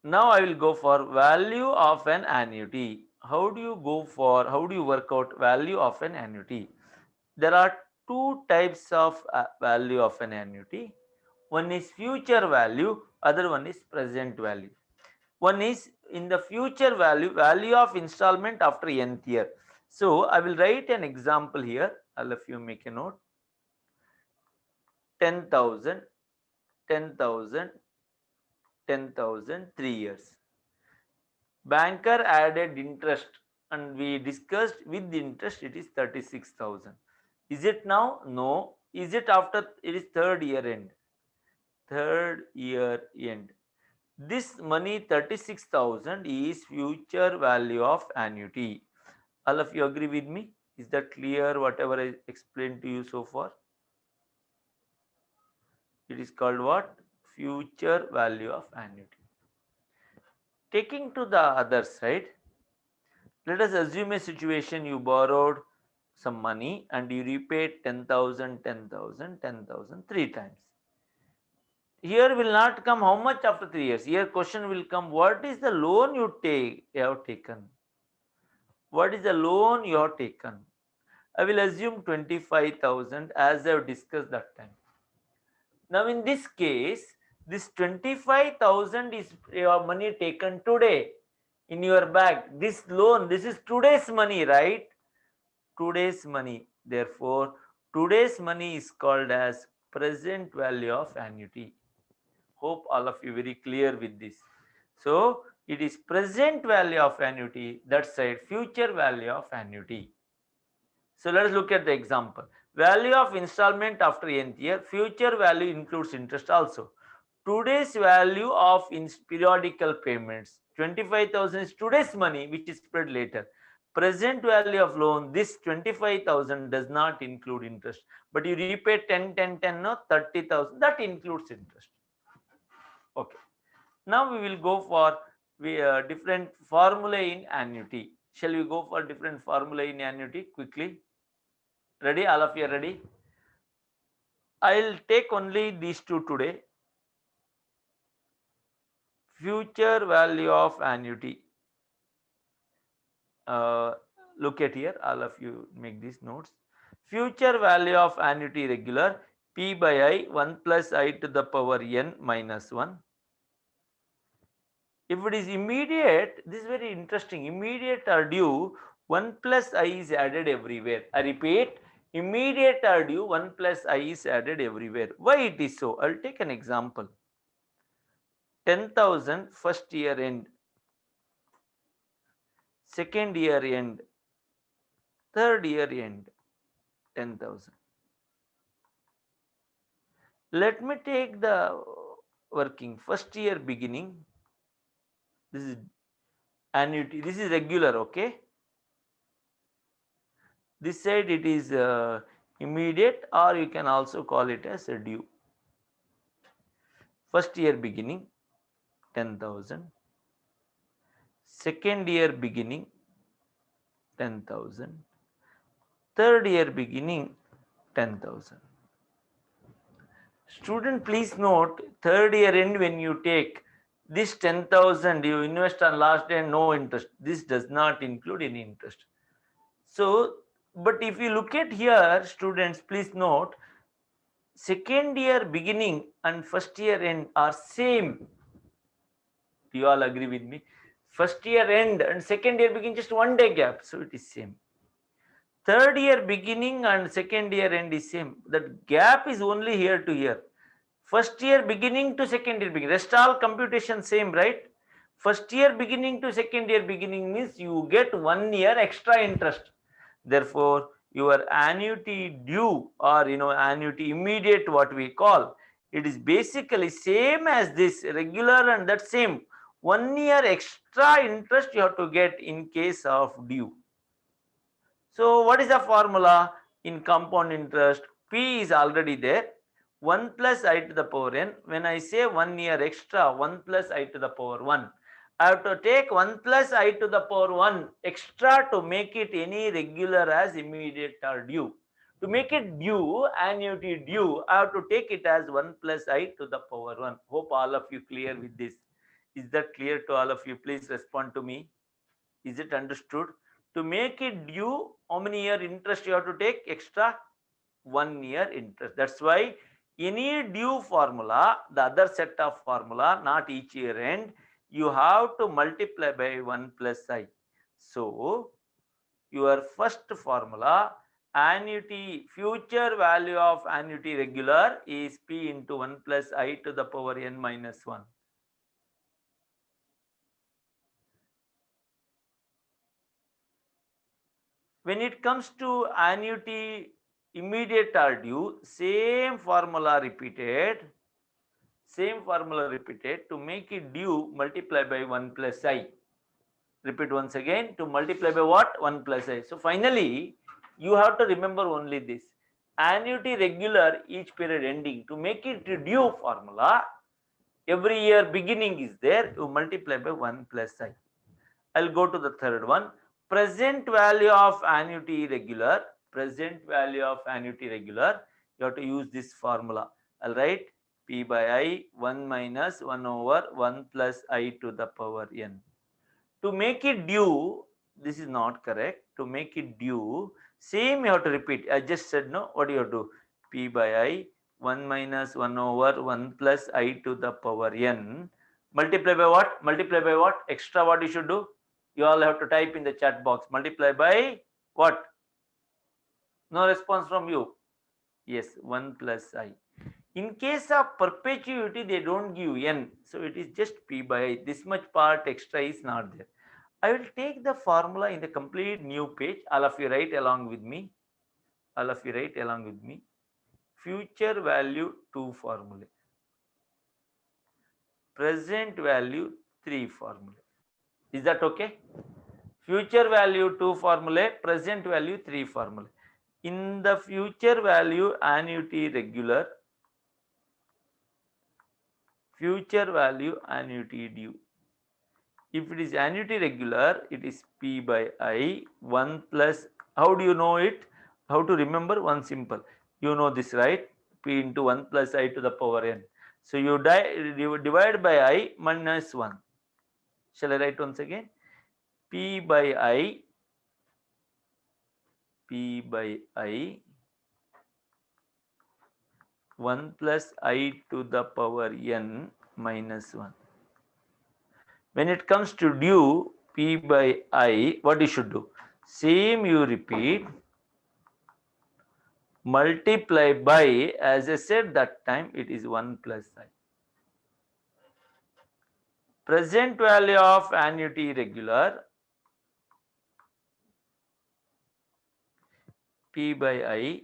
Now I will go for value of an annuity. How do you work out value of an annuity? There are 2 types of value of an annuity. One is future value, other one is present value. One is in the future value, value of installment after nth year. So I will write an example here. All of you make a note. 10,000, 10,000, 10,000, 3 years. Banker added interest and we discussed with the interest it is 36,000. Is it now? No. Is it after? It is 3rd year end. 3rd year end. This money 36,000 is future value of annuity. All of you agree with me? Is that clear whatever I explained to you so far? It is called what? Future value of annuity. Taking to the other side, let us assume a situation you borrowed some money and you repaid 10,000, 10,000, 10,000 three times. Here will not come how much after 3 years. Here question will come, what is the loan you have taken? What is the loan you have taken? I will assume 25,000 as I have discussed that time. Now in this case, this 25,000 is your money taken today in your bag. This loan, this is today's money, right? Today's money. Therefore, today's money is called as present value of annuity. Hope all of you very clear with this. So it is present value of annuity, that side future value of annuity. So let us look at the example. Value of installment after nth year, future value includes interest also. Today's value of periodical payments, 25,000 is today's money which is spread later. Present value of loan, this 25,000 does not include interest, but you repay 10, 10, 10, no, 30,000, that includes interest. Okay. Now we will go for different formula in annuity. Shall we go for different formula in annuity quickly? Ready? All of you are ready? I'll take only these two today. Future value of annuity. Look at here, all of you make these notes. Future value of annuity regular, P by I, 1 plus I to the power n minus 1. If it is immediate, this is very interesting. Immediate or due, 1 plus I is added everywhere. I repeat, immediate or due, 1 plus I is added everywhere. Why it is so? I'll take an example. 10,000 first year end, second year end, third year end, 10,000. Let me take the working first year beginning. This is annuity. This is regular, okay? This side it is immediate, or you can also call it as a due. First year beginning 10,000. Second year beginning 10,000. Third year beginning 10,000. Student, please note, third year end when you take this 10,000 you invest on last day and no interest. This does not include any interest. So, but if you look at here, students, please note, second year beginning and first year end are same. Do you all agree with me? First year end and second year beginning just 1 day gap, so it is same. Third year beginning and second year end is same. That gap is only here to here. First year beginning to second year beginning, rest all computation same, right? First year beginning to second year beginning means you get 1 year extra interest. Therefore, your annuity due, or annuity immediate, what we call, it is basically same as this regular, and that same 1 year extra interest you have to get in case of due. So what is the formula in compound interest? P is already there, 1 plus I to the power n. When I say 1 year extra, 1 plus I to the power 1. I have to take 1 plus I to the power 1 extra to make it any regular as immediate or due. To make it due, annuity due, I have to take it as 1 plus I to the power 1. Hope all of you clear with this. Is that clear to all of you? Please respond to me. Is it understood? To make it due, how many year interest you have to take extra? 1 year interest. That's why any due formula, the other set of formula, not each year end, you have to multiply by 1 plus I. So your first formula, annuity, future value of annuity regular is P into 1 plus I to the power n minus 1. When it comes to annuity immediate or due, same formula repeated, Same formula repeated. To make it due, multiply by 1 plus I. Repeat once again. To multiply by what? 1 plus I. So finally, you have to remember only this. Annuity regular each period ending. To make it due formula, every year beginning is there. You multiply by 1 plus I. I'll go to the third one. Present value of annuity regular. Present value of annuity regular. You have to use this formula. I'll write P by I 1 minus 1 over 1 plus I to the power n. To make it due, this is not correct. To make it due, same you have to repeat. I just said no. What do you have to do? P by I 1 minus 1 over 1 plus I to the power n. Multiply by what? Multiply by what? Extra what you should do? You all have to type in the chat box. Multiply by what? No response from you. Yes, 1 plus I. In case of perpetuity, they don't give n. So it is just P by I. This much part extra is not there. I will take the formula in the complete new page. All of you write along with me. All of you write along with me. Future value 2 formula. Present value 3 formula. Is that okay? Future value 2 formula, present value 3 formula. In the future value annuity regular, future value annuity due. If it is annuity regular, it is P by I 1 plus, how do you know it? How to remember? One simple. You know this, right? P into 1 plus I to the power n. So you divide by I minus 1. Shall I write once again? P by I 1 plus I to the power n minus 1. When it comes to due, P by I, what you should do? Same you repeat, multiply by, as I said that time, it is 1 plus I. Present value of annuity regular, P by I,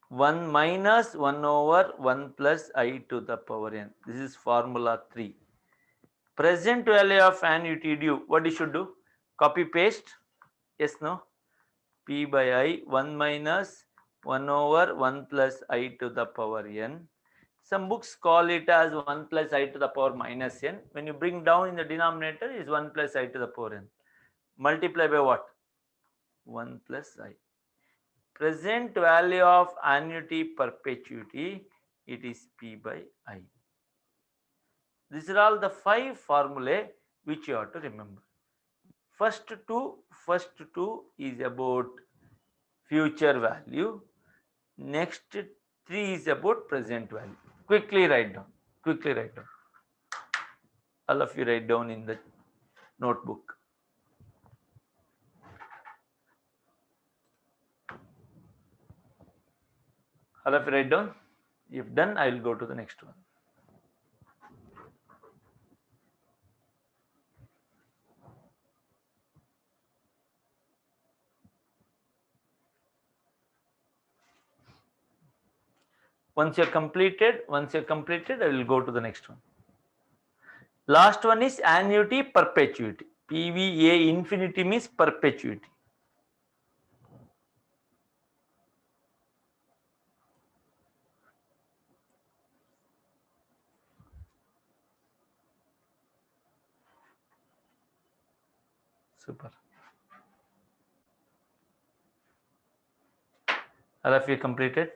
1 minus 1 over 1 plus I to the power n. This is formula 3. Present value of annuity due, what you should do? Copy paste. Yes, no? P by I 1 minus 1 over 1 plus I to the power n. Some books call it as 1 plus I to the power minus n. When you bring down in the denominator is 1 plus I to the power n. Multiply by what? 1 plus I. Present value of annuity perpetuity, it is P by I. These are all the 5 formulae which you have to remember. First two is about future value. Next 3 is about present value. Quickly write down. Quickly write down. All of you write down in the notebook. All of you write down. If done, I will go to the next one. Once you're completed, I will go to the next one. Last one is annuity perpetuity. PVA infinity means perpetuity. Super. All of you completed?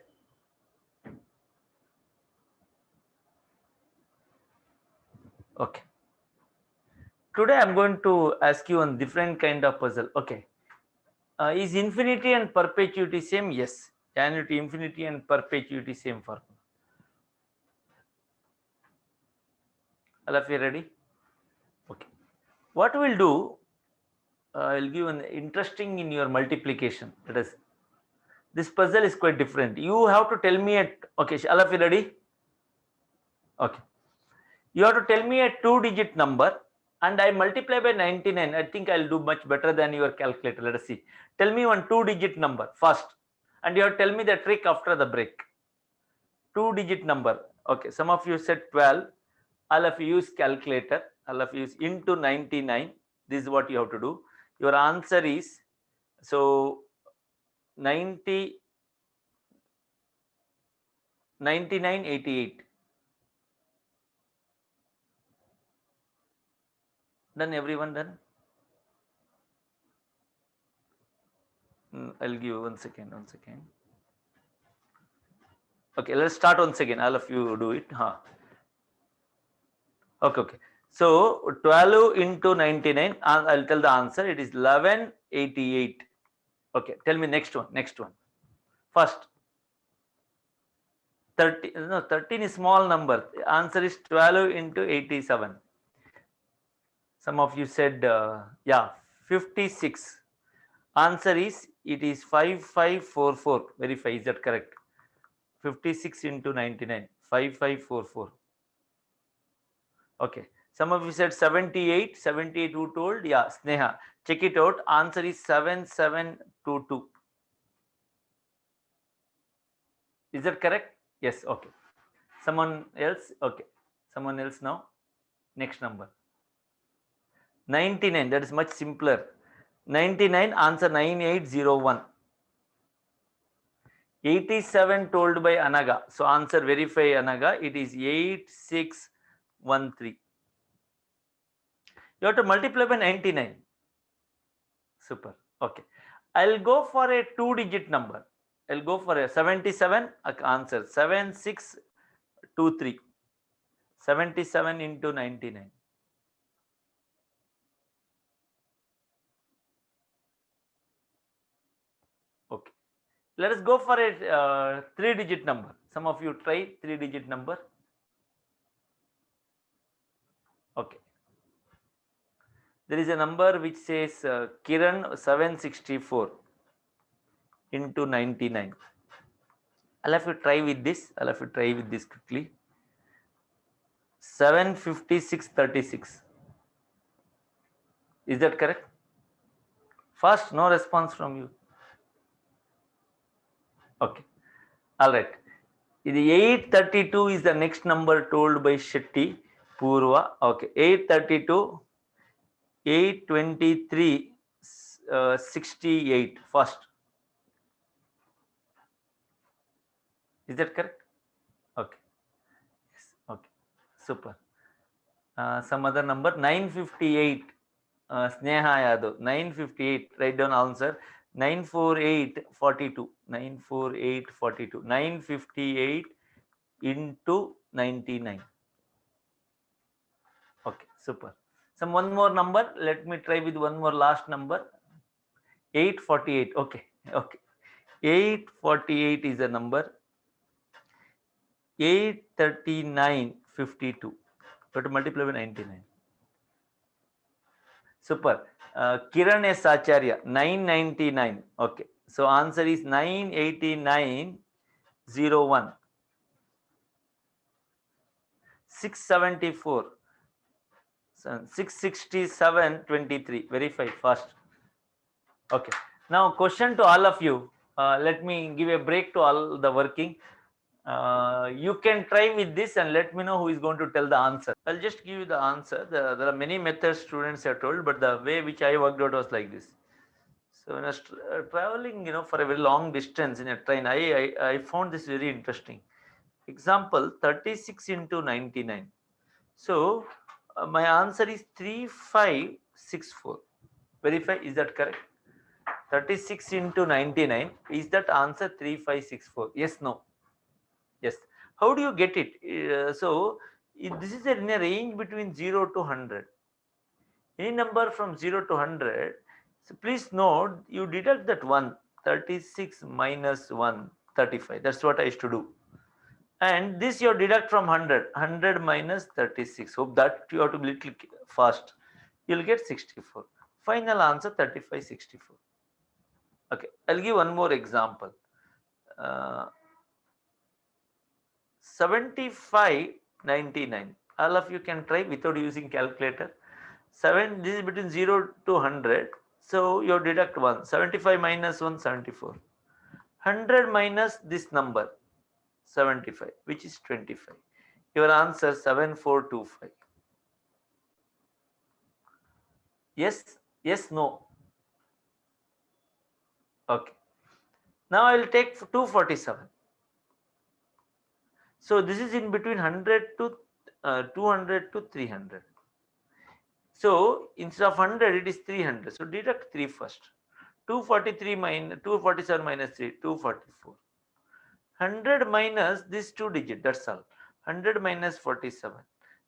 Okay. Today I'm going to ask you one different kind of puzzle. Okay. Is infinity and perpetuity same? Yes. Annuity, infinity and perpetuity same formula. All of you ready? Okay. What we'll do, I'll give an interesting in your multiplication. Let us. This puzzle is quite different. You have to tell me at, okay, all of you ready? Okay. You have to tell me a 2-digit number and I multiply by 99. I think I'll do much better than your calculator. Let us see. Tell me one 2-digit number first and you have to tell me the trick after the break. 2-digit number. Okay, some of you said 12. All of you use calculator. All of you use into 99. This is what you have to do. Your answer is, so 90, 9988. Done, everyone done? I'll give you 1 second, 1 second. Okay, let's start once again. All of you do it. Huh. Okay, okay. So 12 into 99, I'll tell the answer. It is 1188. Okay, tell me next one. Next one. First, 30. No, 13 is small number. The answer is 12 into 87. Some of you said, yeah, 56. Answer is, it is 5544. Verify, is that correct? 56 into 99, 5544. Okay. Some of you said 78. 78 who told? Yeah, Sneha. Check it out. Answer is 7722. Is that correct? Yes. Okay. Someone else? Okay. Someone else now? Next number. 99. That is much simpler. 99, answer 9801. 87 told by Anaga. So answer, verify Anaga. It is 8613. You have to multiply by 99. Super. Okay. I'll go for a 2-digit number. I'll go for a 77. Answer 7623. 77 into 99. Okay. Let us go for a 3-digit number. Some of you try 3-digit number. Okay. There is a number which says Kiran 764 into 99. I'll have to try with this. I'll have to try with this quickly. 75636. Is that correct? First, no response from you. Okay. All right. The 832 is the next number told by Shetty Purva. Okay. 832, 823, 68 first. Is that correct? Okay. Yes. Okay. Super. Some other number, 958. Sneha Yadav, 958. Write down answer. 94842. 94842. 958 into 99. Okay, super. Some one more number. Let me try with one more last number. 848. Okay, okay. 848 is a number. 83952. But multiply by 99. Super. Kiran S. Acharya, 999. Okay. So answer is 98901. 674. 66723. Verify first. Okay. Now question to all of you. Let me give a break to all the working. You can try with this and let me know who is going to tell the answer. I'll just give you the answer. There are many methods students are told, but the way which I worked out was like this. So when I was traveling, for a very long distance in a train, I found this very interesting. Example 36 into 99. So my answer is 3564. Verify, is that correct? 36 into 99, is that answer 3564? Yes, no? Yes. How do you get it? This is in a range between 0 to 100. Any number from 0 to 100. So please note, you deduct that 1, 36 minus 1, 35. That's what I used to do. And this you deduct from 100, 100 minus 36. Hope that you have to be little fast. You'll get 64. Final answer 3564. Okay, I'll give one more example. 7599. All of you can try without using calculator. This is between 0 to 100. So you deduct 1. 75 minus 1, 74. 100 minus this number, 75, which is 25. Your answer 7425. Yes, yes, no. Okay. Now I will take 247. So this is in between 100 to 200 to 300. So instead of 100, it is 300. So deduct 3 first. 243 minus 247 minus 3, 244. 100 minus this 2 digit, that's all. 100 minus 47,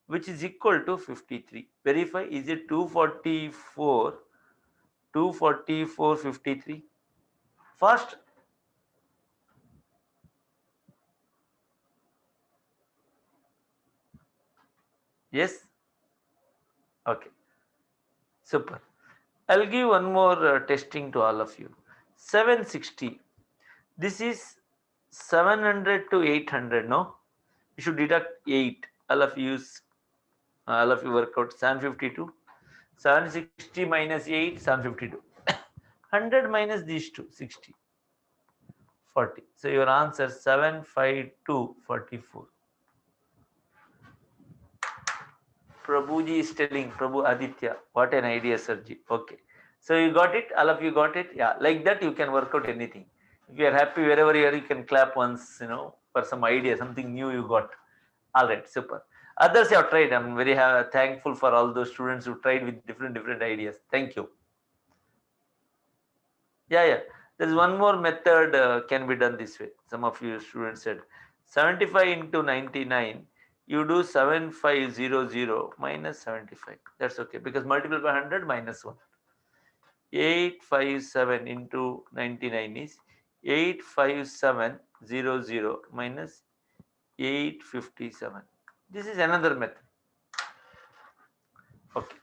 which is equal to 53. Verify, is it 244, 244, 53? First, yes? Okay, super. I'll give one more testing to all of you. 760. This is 700 to 800, no? You should deduct 8. All of you work out 752. 760 minus 8, 752. 100 minus these two, 60. 40. So your answer 752, 44. Prabhuji is telling, Prabhu Aditya, what an idea, Sirji. Okay. So you got it? All of you got it? Yeah. Like that you can work out anything. If you are happy wherever you are, you can clap once, for some idea, something new you got. All right, super. Others have tried. I'm very thankful for all those students who tried with different ideas. Thank you. Yeah. There is one more method can be done this way. Some of you students said 75 into 99. You do 7500 minus 75. That's okay because multiple by 100 minus 1. 857 into 99 is 85700 minus 857. This is another method. Okay.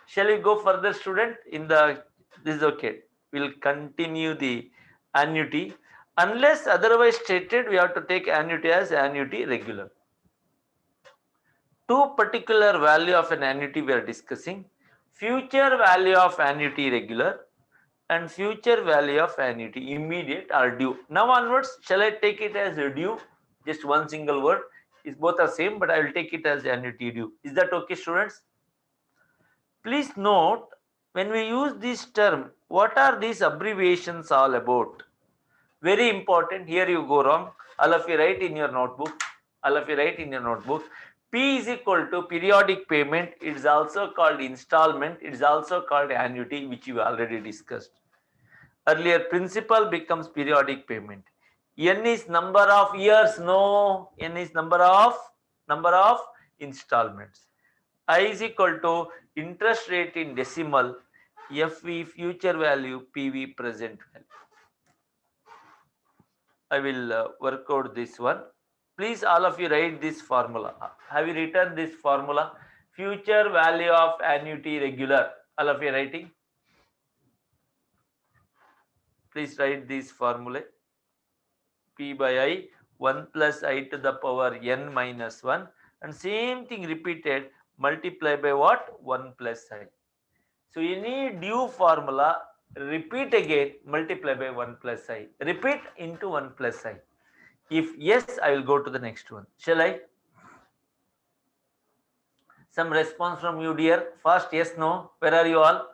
Shall we go further, student? This is okay. We'll continue the annuity. Unless otherwise stated, we have to take annuity as annuity regular. Two particular value of an annuity we are discussing. Future value of annuity regular and future value of annuity immediate or due. Now onwards, shall I take it as due? Just one single word. Is both are same, but I will take it as annuity due. Is that okay, students? Please note, when we use this term, what are these abbreviations all about? Very important. Here you go wrong. All of you write in your notebook. P is equal to periodic payment. It is also called installment. It is also called annuity, which you already discussed. Earlier, principal becomes periodic payment. N is number of years. No, N is number of installments. I is equal to interest rate in decimal, FV future value, PV present value. I will work out this one. Please all of you write this formula. Have you written this formula? Future value of annuity regular. All of you writing? Please write this formula. P by I, 1 plus I to the power n minus 1. And same thing repeated, multiply by what? 1 plus I. So any due formula, repeat again, multiply by 1 plus I. Repeat into 1 plus I. If yes, I will go to the next one. Shall I? Some response from you, dear. First, yes, no. Where are you all?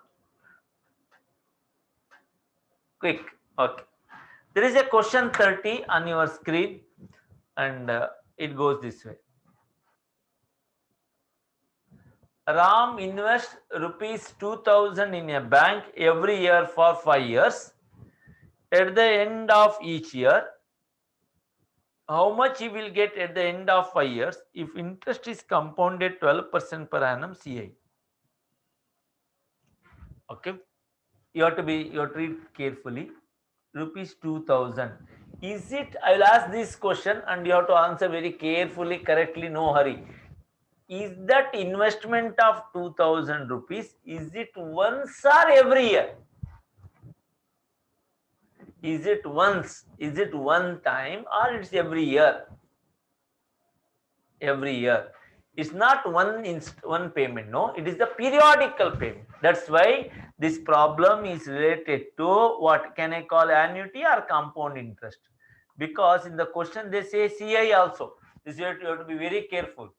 Quick. Okay. There is a question 30 on your screen and it goes this way. Ram invests rupees 2000 in a bank every year for 5 years. At the end of each year, how much he will get at the end of 5 years if interest is compounded 12% per annum CI? Okay. You have to read carefully. Rupees 2000. Is it? I will ask this question and you have to answer very carefully, correctly, no hurry. Is that investment of 2000 rupees, is it once or every year? Is it once? Is it one time or it's every year? Every year. It's not one payment, no, it is the periodical payment. That's why this problem is related to what can I call annuity or compound interest, because in the question they say CI also. This you have to be very careful.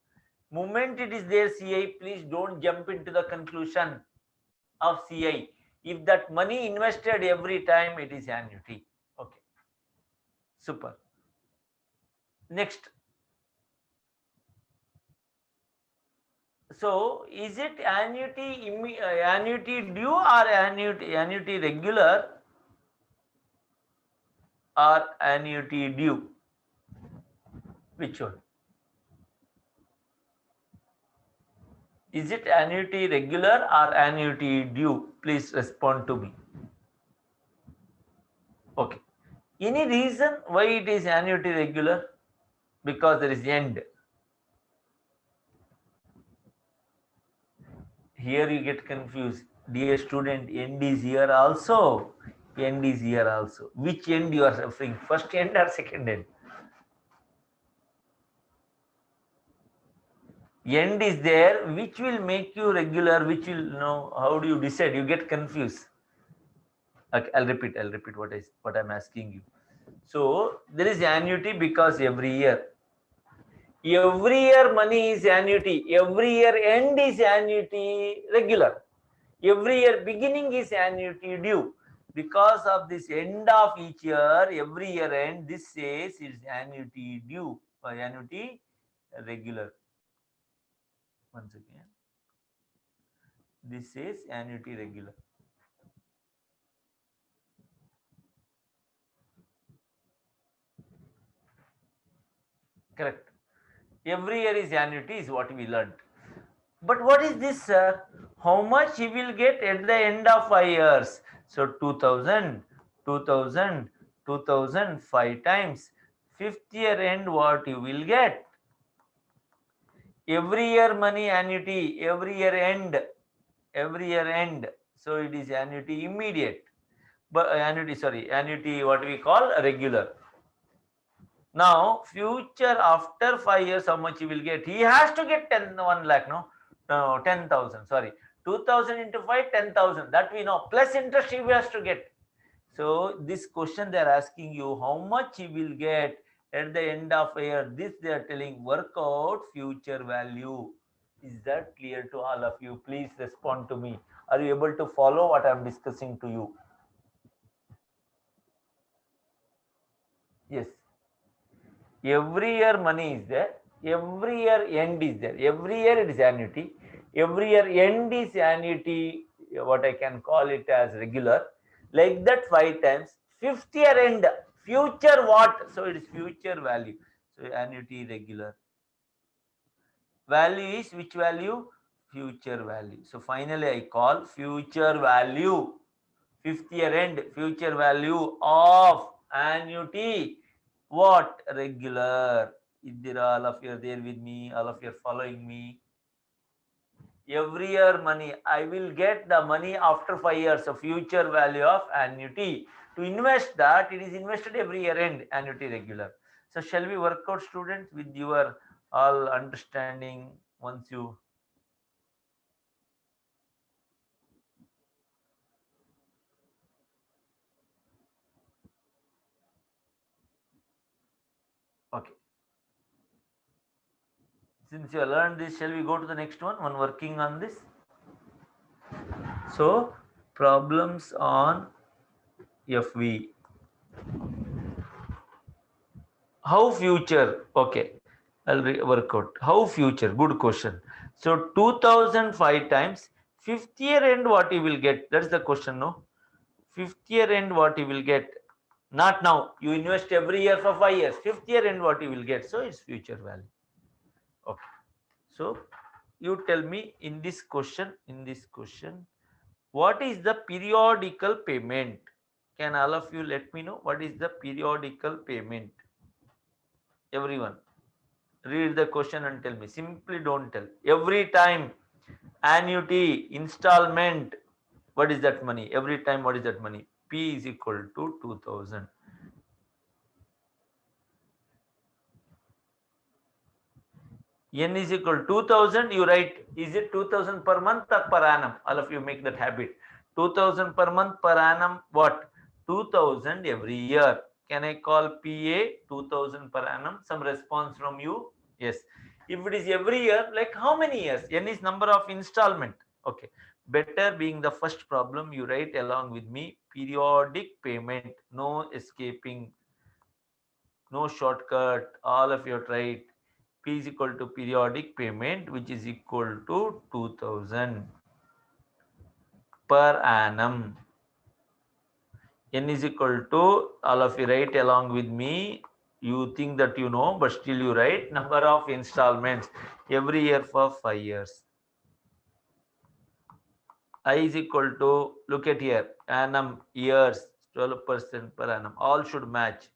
Moment it is there CI, please don't jump into the conclusion of CI. If that money invested every time, it is annuity. Okay, super. Next. So is it annuity due or annuity regular or annuity due? Which one? Is it annuity regular or annuity due? Please respond to me. Okay. Any reason why it is annuity regular? Because there is end. Here you get confused. Dear student, end is here also. End is here also. Which end you are suffering? First end or second end? End is there, which will make you regular, which will know. How do you decide? You get confused. Okay, I'll repeat what I'm asking you. So there is annuity because every year money is annuity, every year end is annuity regular, every year beginning is annuity due. Because of this end of each year, every year end, this says it's annuity due or annuity regular. Once again, this is annuity regular. Correct. Every year is annuity is what we learned. But what is this, sir? How much he will get at the end of 5 years? So 2000, 2000, 2000, 5 times. Fifth year end, what you will get? Every year money annuity, every year end, every year end. So it is annuity immediate. But annuity what we call regular. Now, future after 5 years, how much he will get? He has to get 1 lakh, no? No, 10,000, sorry. 2,000 into 5, 10,000. That we know. Plus interest he has to get. So, this question they are asking you, how much he will get at the end of a year? This they are telling, work out future value. Is that clear to all of you? Please respond to me. Are you able to follow what I am discussing to you? Yes. Every year money is there, every year end is there, every year it is annuity, every year end is annuity, what I can call it as regular, like that 5 times. Fifth year end, future what? So it is future value. So annuity regular. Value is which value? Future value. So finally I call future value. Fifth year end, future value of annuity. What? Regular. If there all of you are there with me, all of you are following me. Every year money, I will get the money after 5 years of future value of annuity. To invest that, it is invested every year end, annuity regular. So shall we work out, students, with your all understanding once you... Okay. Since you have learned this, shall we go to the next one working on this? So, problems on FV. How future? Okay, I'll work out. How future? Good question. So, 2005 times fifth year end, what you will get? That's the question, no? Fifth year end, what you will get? Not now. You invest every year for 5 years. Fifth year end, what you will get? So, it's future value. Okay. So, you tell me in this question, what is the periodical payment? Can all of you let me know what is the periodical payment? Everyone, read the question and tell me. Simply don't tell. Every time, annuity, installment, what is that money? Every time, what is that money? P is equal to 2000. N is equal to 2000. You write, is it 2000 per month or per annum? All of you make that habit. 2000 per month, per annum, what? 2000 every year. Can I call PA 2000 per annum? Some response from you? Yes. If it is every year, like how many years? N is number of installment. Okay. Better being the first problem, you write along with me periodic payment, no escaping, no shortcut. All of you write P is equal to periodic payment, which is equal to 2000 per annum. N is equal to, all of you write along with me. You think that you know, but still you write number of installments every year for 5 years. I is equal to, look at here, annum years, 12% per annum. All should match.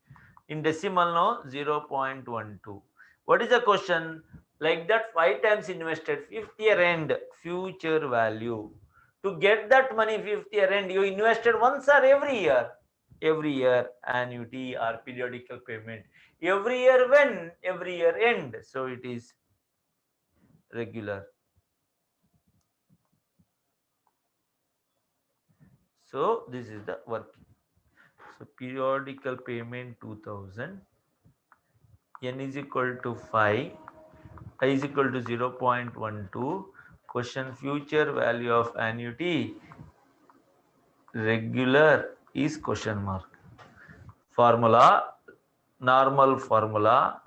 In decimal, no, 0.12. What is the question? Like that, 5 times invested, 5th year end, future value. To get that money 5th year end, you invested once or every year? Every year, annuity or periodical payment. Every year when? Every year end. So it is regular. So this is the working. So periodical payment 2000. N is equal to 5. I is equal to 0.12. Question, future value of annuity regular is question mark. Formula, normal formula.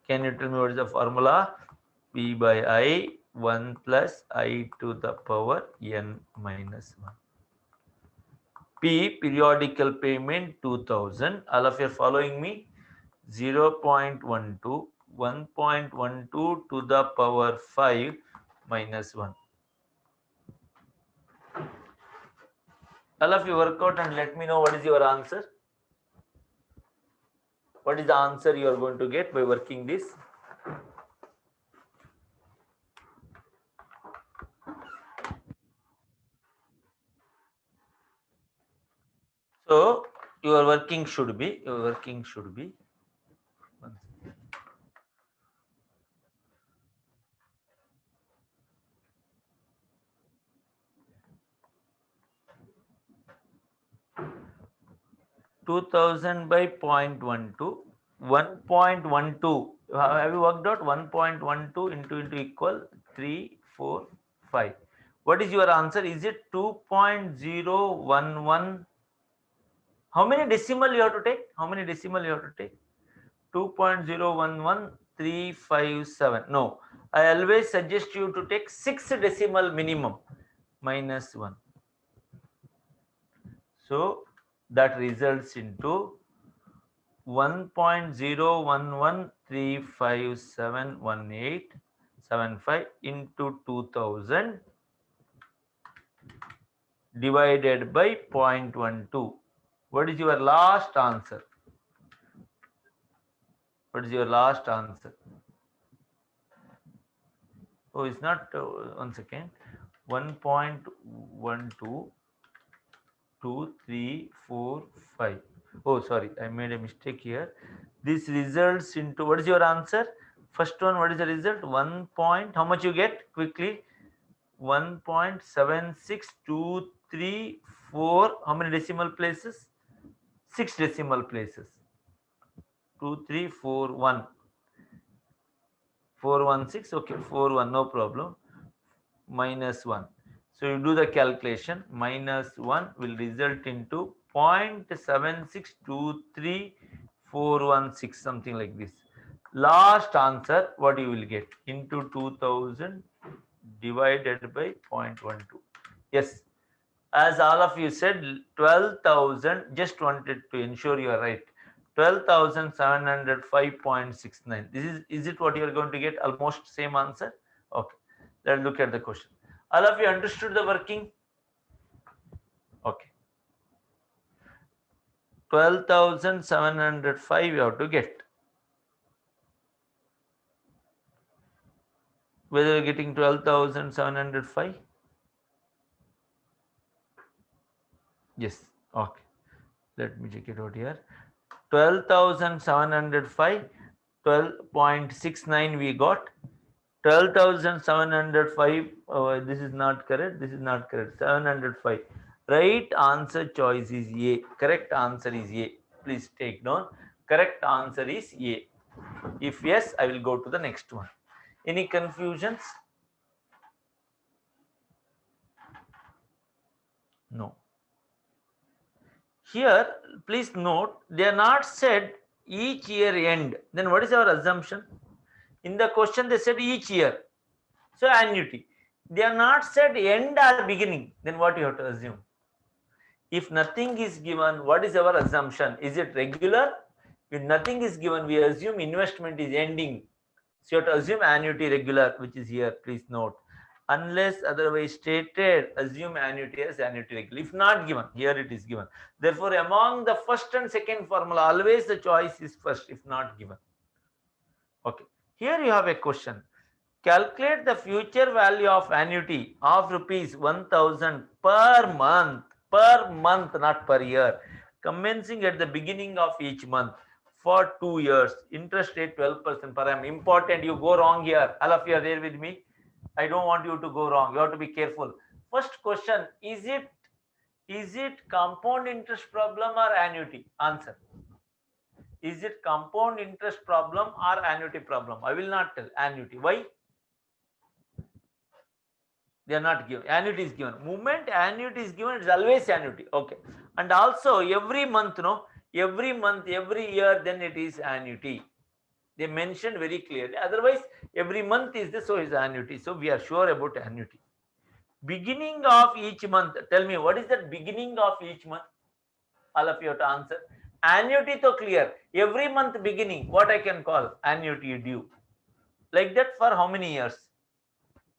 Can you tell me what is the formula? P by I 1 plus I to the power n minus 1. P, periodical payment 2000. All of you are following me? 0.12, 1.12 to the power 5 minus 1. All of you work out and let me know what is your answer. What is the answer you are going to get by working this? So your working should be, 2000 by 0.12, 1.12. Have you worked out 1.12 into equal 3, 4, 5? What is your answer? Is it 2.011? How many decimal you have to take? How many decimal you have to take? 2.011357. No, I always suggest you to take 6 decimal minimum, minus 1. So that results into 1.011357185 into 2000 divided by 0.12. What is your last answer? What is your last answer? Oh, it's not, 1 second. 1.12, 2, 3, 4, 5. Oh, sorry, I made a mistake here. This results into, what is your answer? First one, what is the result? 1 point, how much you get? Quickly, 1.76234. How many decimal places? 6 decimal places. 2341. 416. Okay, 41, no problem. Minus 1. So you do the calculation. Minus 1 will result into 0.7623416, something like this. Last answer, what you will get? Into 2000 divided by 0.12. Yes, as all of you said, 12,000. Just wanted to ensure you are right. 12,705.69. Is it what you are going to get? Almost same answer. Okay, let's look at the question. All of you understood the working? Okay. 12,705 you have to get. Whether you're getting 12,705? Yes. Okay. Let me check it out here. 12,705, 12.69 we got. 12,705, this is not correct, 705. Right answer choice is A. Correct answer is A. Please take down. Correct answer is A. If yes, I will go to the next one. Any confusions? No. Here, please note, they are not said each year end. Then what is our assumption? In the question, they said each year. So annuity. They are not said end or beginning. Then what you have to assume? If nothing is given, what is our assumption? Is it regular? If nothing is given, we assume investment is ending. So you have to assume annuity regular, which is here. Please note. Unless otherwise stated, assume annuity as annuity regular. If not given, here it is given. Therefore, among the first and second formula, always the choice is first if not given. Okay. Here you have a question. Calculate the future value of annuity of rupees 1000 per month, not per year, commencing at the beginning of each month for 2 years. Interest rate 12% per annum. Important, you go wrong here. All of you are there with me. I don't want you to go wrong. You have to be careful. First question, is it compound interest problem or annuity? Answer. Is it compound interest problem or annuity problem? I will not tell. Annuity. Why? They are not given. Annuity is given. Moment annuity is given, it's always annuity. Okay. And also every month, no, every month, every year, then it is annuity. They mentioned very clearly. Otherwise, every month is this, so is annuity. So we are sure about annuity. Beginning of each month. Tell me, what is the beginning of each month? All of you have to answer. Annuity to clear. Every month beginning, what I can call annuity due. Like that for how many years?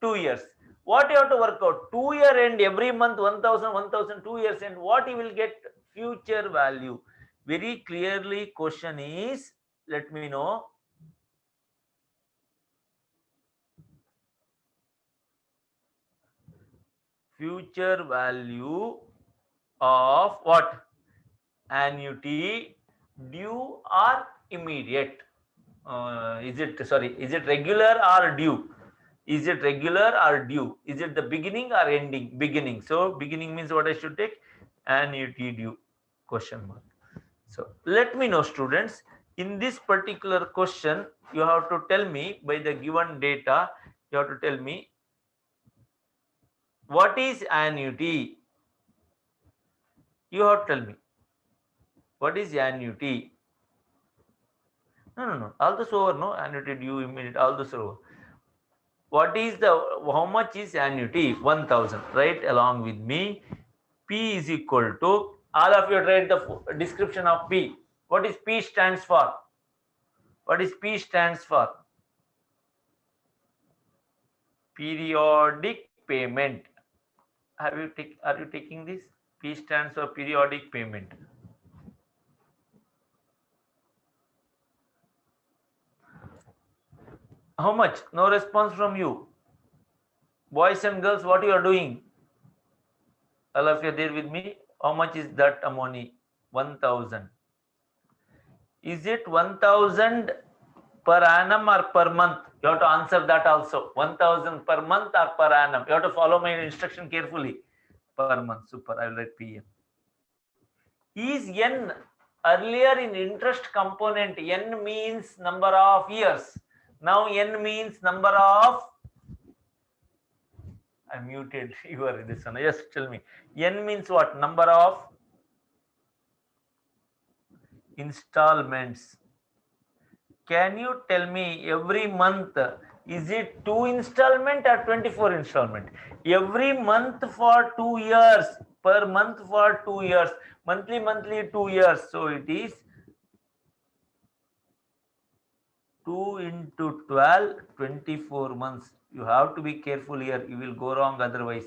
2 years. What you have to work out? 2-year end, every month 1000, 1000, 2 years end. What you will get? Future value. Very clearly question is, let me know. Future value of what? Annuity due or immediate? Is it regular or due? Is it regular or due? Is it the beginning or ending? Beginning. So beginning means what I should take? Annuity due, question mark. So let me know, students, in this particular question, you have to tell me by the given data, you have to tell me what is annuity. You have to tell me what is annuity. No. All this over, no, annuity due, immediate, all this over. What is the, how much is annuity? 1000, right? Along with me. P is equal to, all of you write the description of P. What is P stands for? What is P stands for? Periodic payment. Are you taking this? P stands for periodic payment. How much? No response from you. Boys and girls, what you are doing? All of you are there with me. How much is that amount? 1000. Is it 1000 per annum or per month? You have to answer that also. 1000 per month or per annum? You have to follow my instruction carefully. Per month. Super. I will write PM. Is N earlier in interest component? N means number of years. Now N means number of. I muted. You are this one. Yes, tell me. N means what? Number of installments. Can you tell me every month, is it 2 installment or 24 installment? Every month for 2 years, per month for 2 years, monthly 2 years. So it is 2 into 12, 24 months. You have to be careful here. You will go wrong otherwise.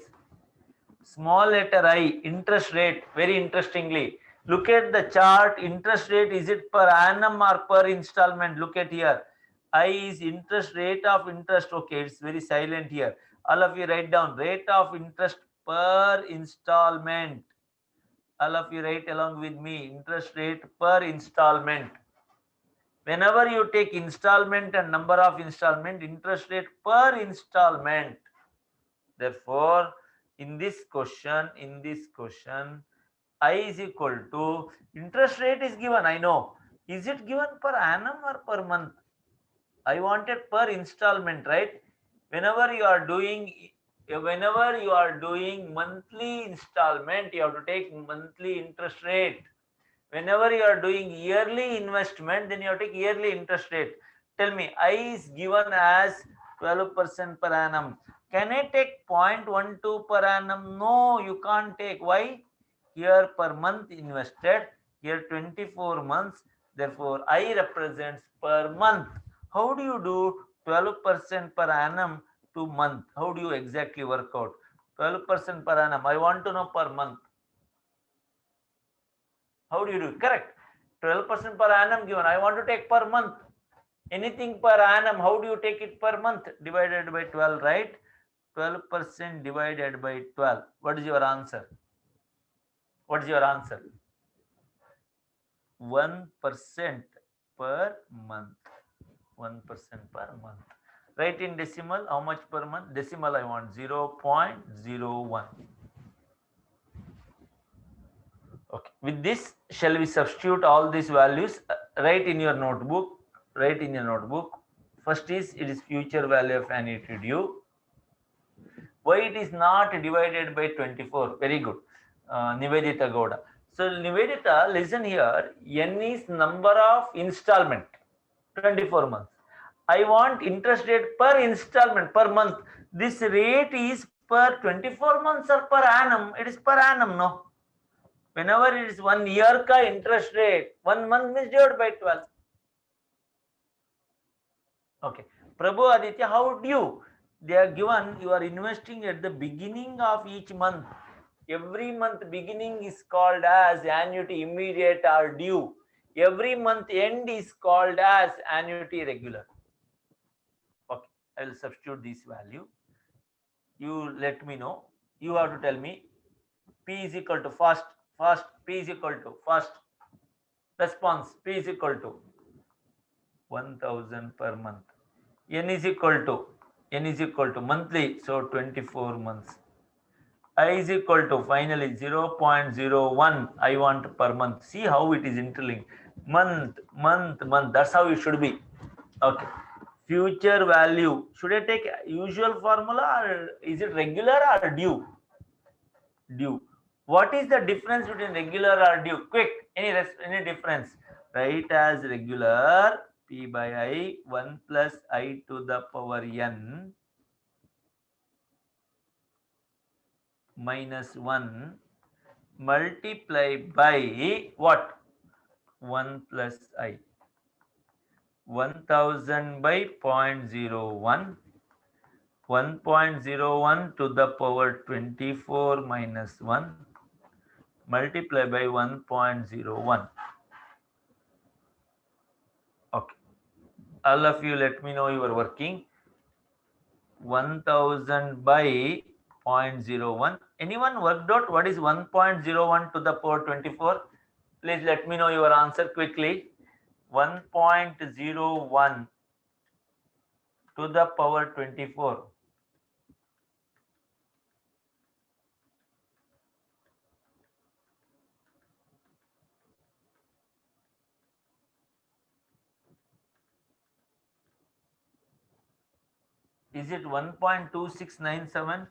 Small letter I, interest rate, very interestingly. Look at the chart, interest rate, is it per annum or per installment? Look at here. I is interest, rate of interest. Okay, it's very silent here. All of you write down rate of interest per installment. All of you write along with me, interest rate per installment. Whenever you take installment and number of installment, interest rate per installment. Therefore, in this question, I is equal to interest rate is given. I know. Is it given per annum or per month? I wanted per installment, right? Whenever you are doing monthly installment, you have to take monthly interest rate. Whenever you are doing yearly investment, then you have to take yearly interest rate. Tell me, I is given as 12% per annum. Can I take 0.12 per annum? No, you can't take. Why? Here per month invested, here 24 months. Therefore, I represents per month. How do you do 12% per annum to month? How do you exactly work out? 12% per annum. I want to know per month. How do you do? Correct. 12% per annum given. I want to take per month. Anything per annum, how do you take it per month? Divided by 12, right? 12% divided by 12. What is your answer? What is your answer? 1% per month. 1% per month. Write in decimal. How much per month? Decimal I want 0.01. Okay. With this, shall we substitute all these values? Write in your notebook. Write in your notebook. First is, it is future value of annuity due. Why it is not divided by 24? Very good. Nivedita Gowda. So Nivedita, listen here. N is number of installment. 24 months. I want interest rate per installment per month. This rate is per 24 months or per annum? It is per annum, no? Whenever it is 1 year ka interest rate, 1 month means divided by 12. Okay. Prabhu Aditya, how do you? They are given, you are investing at the beginning of each month. Every month beginning is called as annuity immediate or due. Every month end is called as annuity regular. Okay. I will substitute this value. You let me know. You have to tell me. P is equal to first, P is equal to first. Response, P is equal to 1000 per month. N is equal to monthly, so 24 months. I is equal to finally 0.01 I want per month. See how it is interlinked. Month. That's how it should be. Okay. Future value. Should I take usual formula or is it regular or due? Due. What is the difference between regular or due? Quick. Any difference? Write as regular. P by I 1 plus I to the power n minus 1 multiply by what? 1 plus I. 1000 by 0.01. 1.01 to the power 24 minus 1 multiply by 1.01. Okay. All of you let me know you are working. 1000 by 0.01. Anyone worked out what is 1.01 to the power 24? Please let me know your answer quickly. 1.01 to the power 24. Is it 1.2697?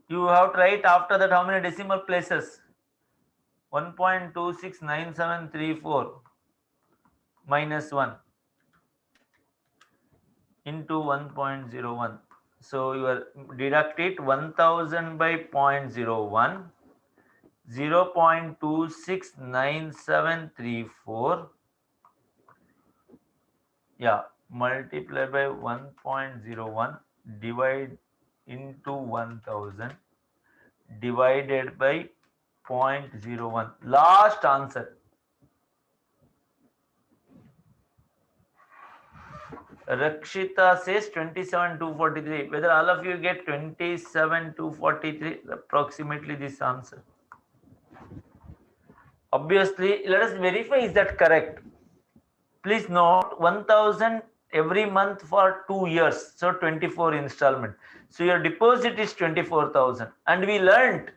You have to write after that how many decimal places? 1.269734 minus 1 into 1.01. So you are deduct it 1000 by 0.01, 0.269734. Yeah, multiply by 1.01 divide into 1000 divided by 0.01. Last answer. Rakshita says 27,243. Whether all of you get 27,243, approximately this answer. Obviously, let us verify is that correct. Please note 1000 every month for 2 years, so 24 installment. So your deposit is 24,000, and we learned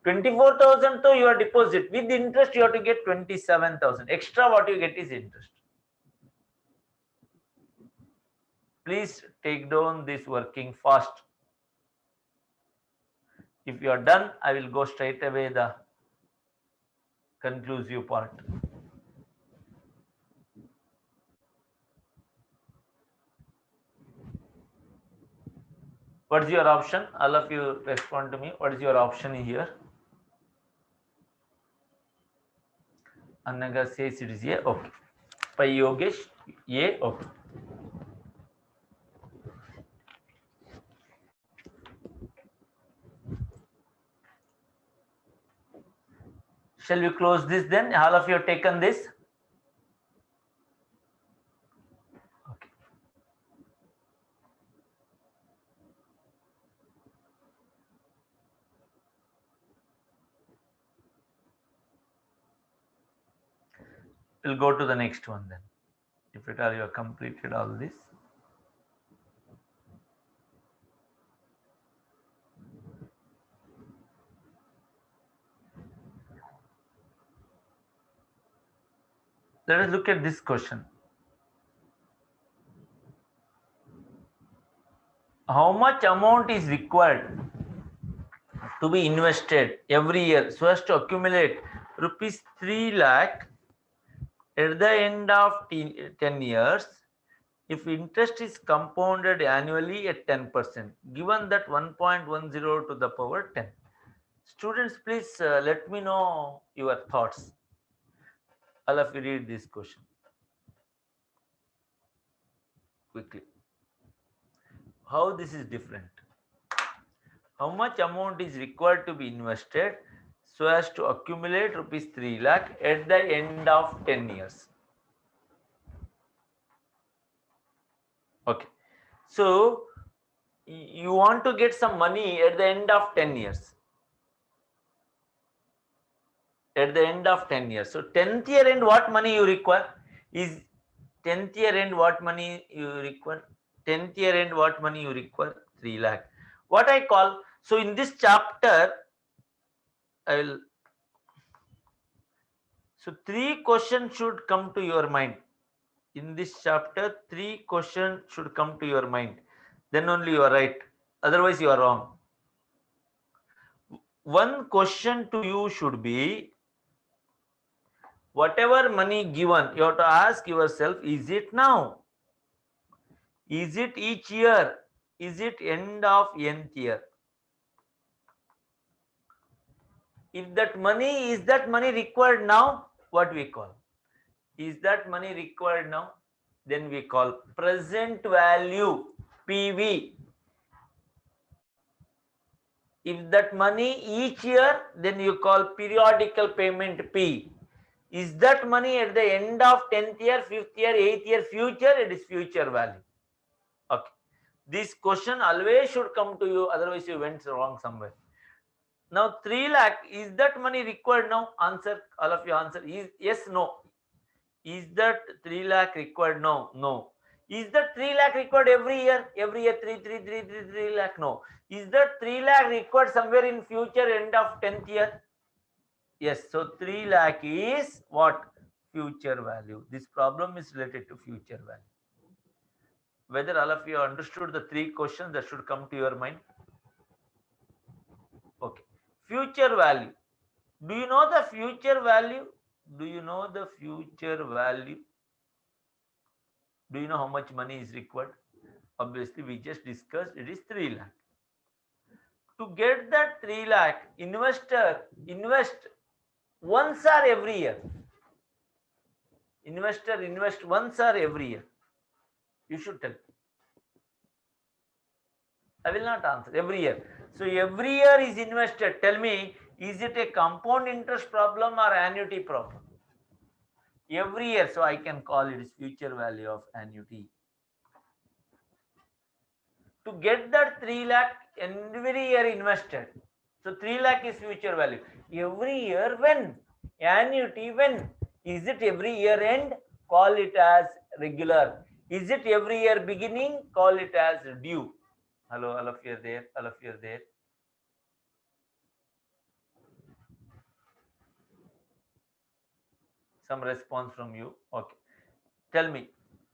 24,000 to your deposit. With interest, you have to get 27,000. Extra what you get is interest. Please take down this working fast. If you are done, I will go straight away the conclusive part. What is your option? All of you respond to me. What is your option here? Annaga says it is A. Okay. Pai Yogesh, A. Okay. Shall we close this then? All of you have taken this? Okay. We'll go to the next one then. If at all you have completed all this. Let us look at this question. How much amount is required to be invested every year so as to accumulate rupees 3 lakh at the end of 10 years if interest is compounded annually at 10%, given that 1.10 to the power 10? Students, please let me know your thoughts. All of you read this question quickly. How this is different? How much amount is required to be invested so as to accumulate rupees 3 lakh at the end of 10 years? Okay. So you want to get some money at the end of 10 years. At the end of 10 years. So 10th year end, what money you require? Is 10th year end what money you require? 10th year end what money you require? 3 lakh. What I call, so in this chapter, I will, so 3 questions should come to your mind. In this chapter, 3 questions should come to your mind. Then only you are right. Otherwise you are wrong. One question to you should be, whatever money given, you have to ask yourself, is it now? Is it each year? Is it end of nth year? If that money, is that money required now? What we call? Is that money required now? Then we call present value, PV. If that money each year, then you call periodical payment, P. Is that money at the end of 10th year, 5th year, 8th year, future? It is future value. Okay. This question always should come to you, otherwise you went wrong somewhere. Now 3 lakh, is that money required now? Answer, all of you answer. Is yes, no. Is that 3 lakh required? No, no. Is that 3 lakh required every year? Every year 3 lakh? No. Is that 3 lakh required somewhere in future, end of 10th year? Yes. So 3 lakh is what? Future value. This problem is related to future value. Whether all of you understood the 3 questions that should come to your mind? Okay. Future value. Do you know the future value? Do you know the future value? Do you know how much money is required? Obviously, we just discussed it is 3 lakh. To get that 3 lakh, investor invest once or every year? Investor invest once or every year? You should tell. I will not answer. Every year. So every year is invested. Tell me, is it a compound interest problem or annuity problem? Every year. So I can call it future value of annuity. To get that 3 lakh every year invested. So 3 lakh is future value. Every year when? Annuity when? Is it every year end? Call it as regular. Is it every year beginning? Call it as due. Hello, all of you are there. All of you are there. Some response from you. Okay. Tell me,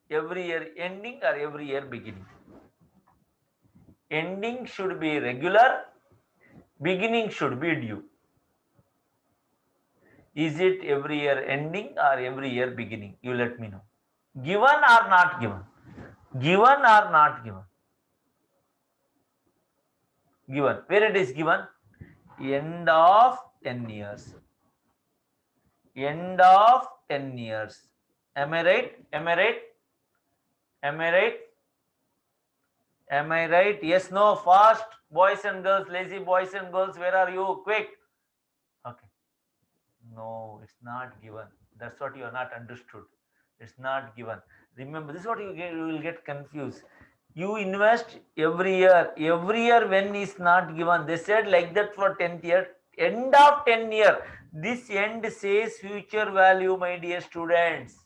every year ending or every year beginning? Ending should be regular, beginning should be due. Is it every year ending or every year beginning? You let me know. Given or not given? Given or not given? Given. Where it is given? End of 10 years. End of 10 years. Am I right? Am I right? Am I right? Am I right? Yes, no, fast. Boys and girls, lazy boys and girls, where are you? Quick. Okay. No, it's not given. That's what you are not understood. It's not given. Remember, this is what you will get confused. You invest every year. Every year when is not given. They said like that for 10th year. End of 10 year. This end says future value, my dear students.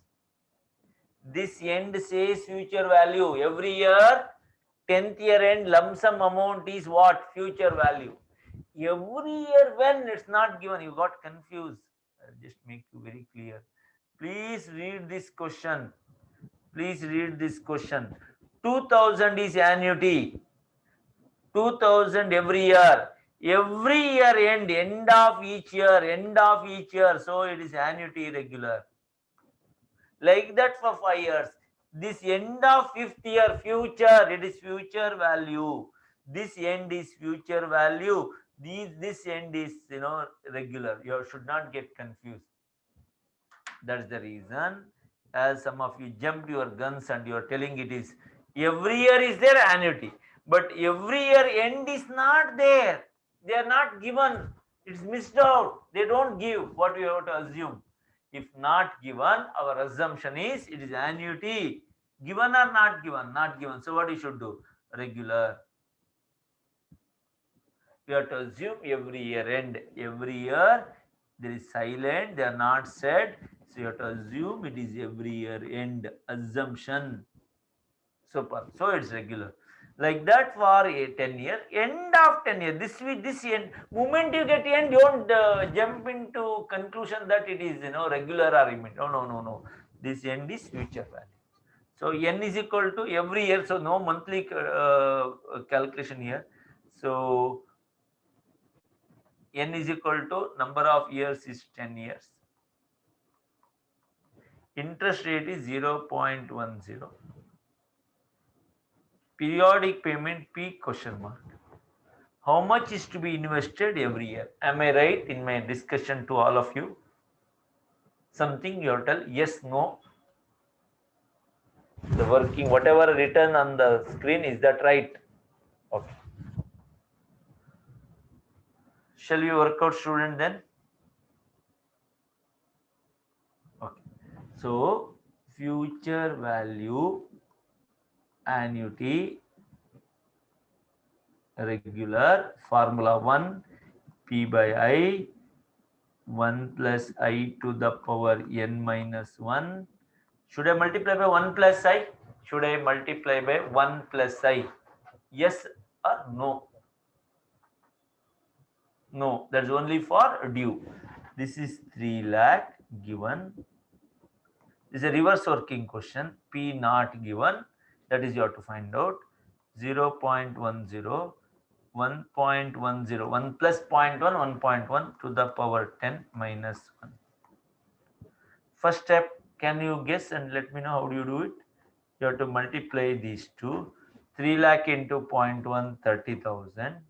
This end says future value. Every year, 10th year end lump sum amount is what? Future value. Every year when it's not given, you got confused. I'll just make you very clear. Please read this question. Please read this question. 2000 is annuity. 2000 every year. Every year end of each year, end of each year. So it is annuity regular. Like that for 5 years. This end of 5th year, future, it is future value. This end is future value. This end is, regular. You should not get confused. That's the reason, as some of you jumped your guns and you are telling it is every year is there annuity, but every year end is not there. They are not given. It's missed out. They don't give. What we have to assume? If not given, our assumption is it is annuity. Given or not given? Not given. So what you should do? Regular. We have to assume every year end. Every year there is silent. They are not said. So you have to assume it is every year end. Assumption. Super. So it's regular. Like that for a 10 year. End of 10 year. This end. Moment you get end, don't jump into conclusion that it is regular or immediate. No. This end is future value. So n is equal to every year. So no monthly calculation here. So n is equal to number of years is 10 years. Interest rate is 0.10. Periodic payment P question mark. How much is to be invested every year? Am I right in my discussion to all of you? Something you have to tell yes, no. The working, whatever written on the screen, is that right? Okay. Shall we work out, student, then? Okay. So, future value annuity regular formula 1 P by I 1 plus I to the power n minus 1. Should I multiply by 1 plus I? Should I multiply by 1 plus I? Yes or no? No, that's only for due. This is 3 lakh given. This is a reverse working question. P not given. That is you have to find out. 0.10, 1.10, 1 plus 0.1, 1.1 to the power 10 minus 1. First step, can you guess and let me know how do you do it? You have to multiply these two. 3 lakh into 0.1, 30,000.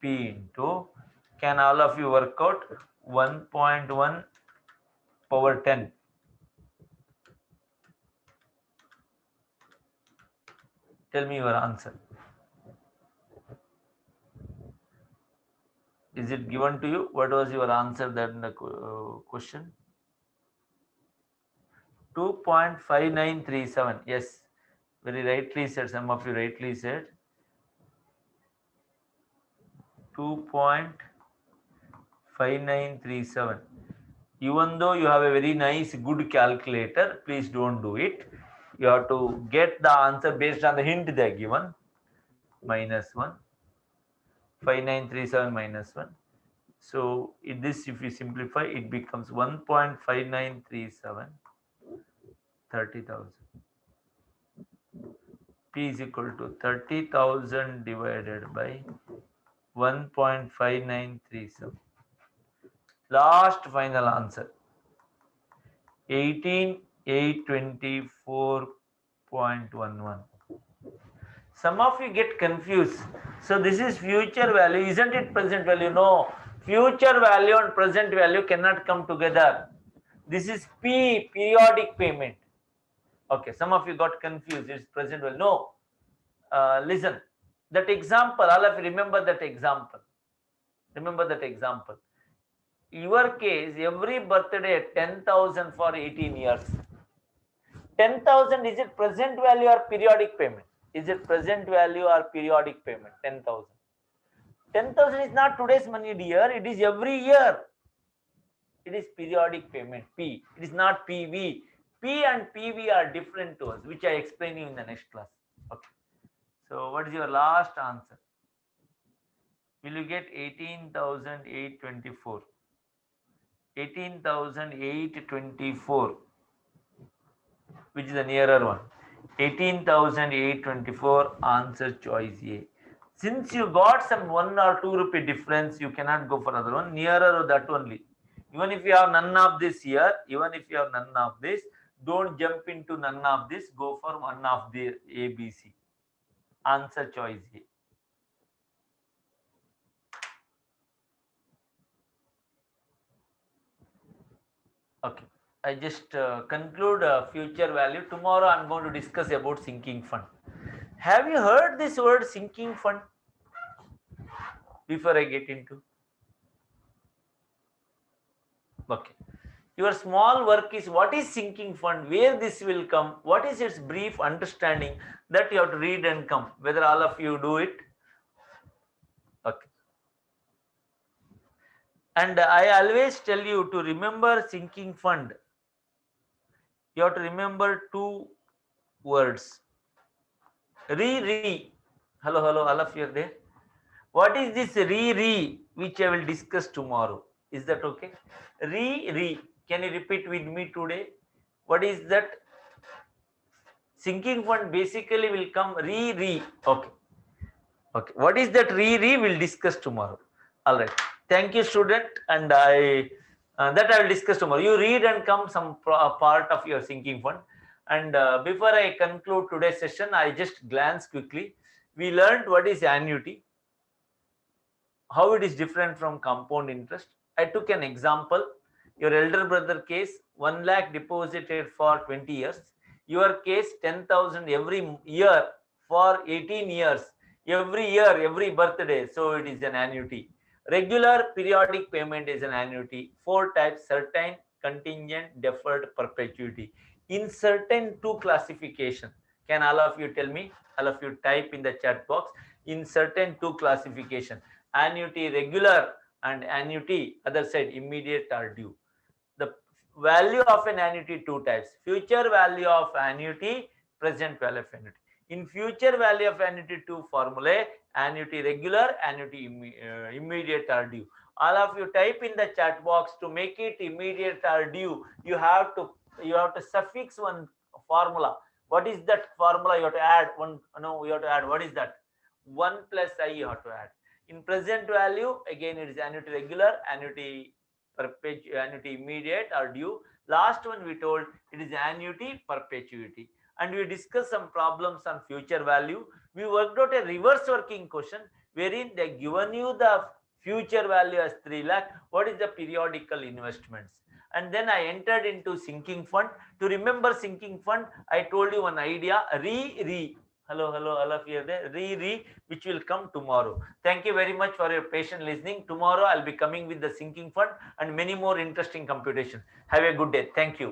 P into, can all of you work out 1.1 power 10? Tell me your answer. Is it given to you? What was your answer then in the question? 2.5937. Yes, very rightly said. Some of you rightly said. 2.5937. Even though you have a very nice, good calculator, please don't do it. You have to get the answer based on the hint they are given. minus 1, 5937 minus 1. So this, if you simplify, it becomes 1.5937, 30,000. P is equal to 30,000 divided by 1.5937. Last final answer 18,824.11. Some of you get confused. So this is future value, isn't it present value? No, future value and present value cannot come together. This is P, periodic payment. Okay, some of you got confused. It's present value. No, listen. That example, all of you remember that example. Remember that example. Your case, every birthday 10,000 for 18 years. 10,000, is it present value or periodic payment? Is it present value or periodic payment? 10,000. 10,000 is not today's money, dear. It is every year. It is periodic payment, P. It is not PV. P and PV are different to us, which I explain you in the next class. Okay. So what is your last answer? Will you get 18,824? 18,824, which is the nearer one. 18,824, answer choice A. Since you got some 1 or 2 rupee difference, you cannot go for other one. Nearer that only. Even if you have none of this here, even if you have none of this, don't jump into none of this. Go for one of the A, B, C. Answer choice A. Okay. I just conclude future value. Tomorrow I am going to discuss about sinking fund. Have you heard this word sinking fund before I get into? Okay. Your small work is what is sinking fund, where this will come, what is its brief understanding, that you have to read and come. Whether all of you do it? Okay. And I always tell you to remember sinking fund. You have to remember 2 words. Re. Hello, all of you are there. What is this re, which I will discuss tomorrow? Is that okay? Re. Can you repeat with me today? What is that? Sinking fund basically will come re. Okay. Okay. What is that re? We'll discuss tomorrow. All right. Thank you, student. And that I will discuss tomorrow. You read and come some part of your sinking fund. And before I conclude today's session, I just glance quickly. We learned what is annuity, how it is different from compound interest. I took an example. Your elder brother case, 1 lakh deposited for 20 years. Your case, 10,000 every year for 18 years. Every year, every birthday. So it is an annuity. Regular periodic payment is an annuity. 4 types: certain, contingent, deferred, perpetuity. In certain 2 classification. Can all of you tell me? All of you type in the chat box. In certain 2 classification. Annuity regular and annuity other side immediate or due. The value of an annuity 2 types: future value of annuity, present value of annuity. In future value of annuity 2 formulae: annuity regular, annuity immediate or due. All of you type in the chat box. To make it immediate or due, you have to suffix one formula. What is that formula? You have to add one. No, you have to add. What is that? 1 plus I you have to add. In present value, again it is annuity regular, annuity annuity immediate or due. Last one we told it is annuity perpetuity. And we discussed some problems on future value. We worked out a reverse working question wherein they given you the future value as 3 lakh. What is the periodical investments? And then I entered into sinking fund. To remember sinking fund, I told you one idea: re. Hello, all of you are there. Re, which will come tomorrow. Thank you very much for your patient listening. Tomorrow I'll be coming with the sinking fund and many more interesting computation. Have a good day. Thank you.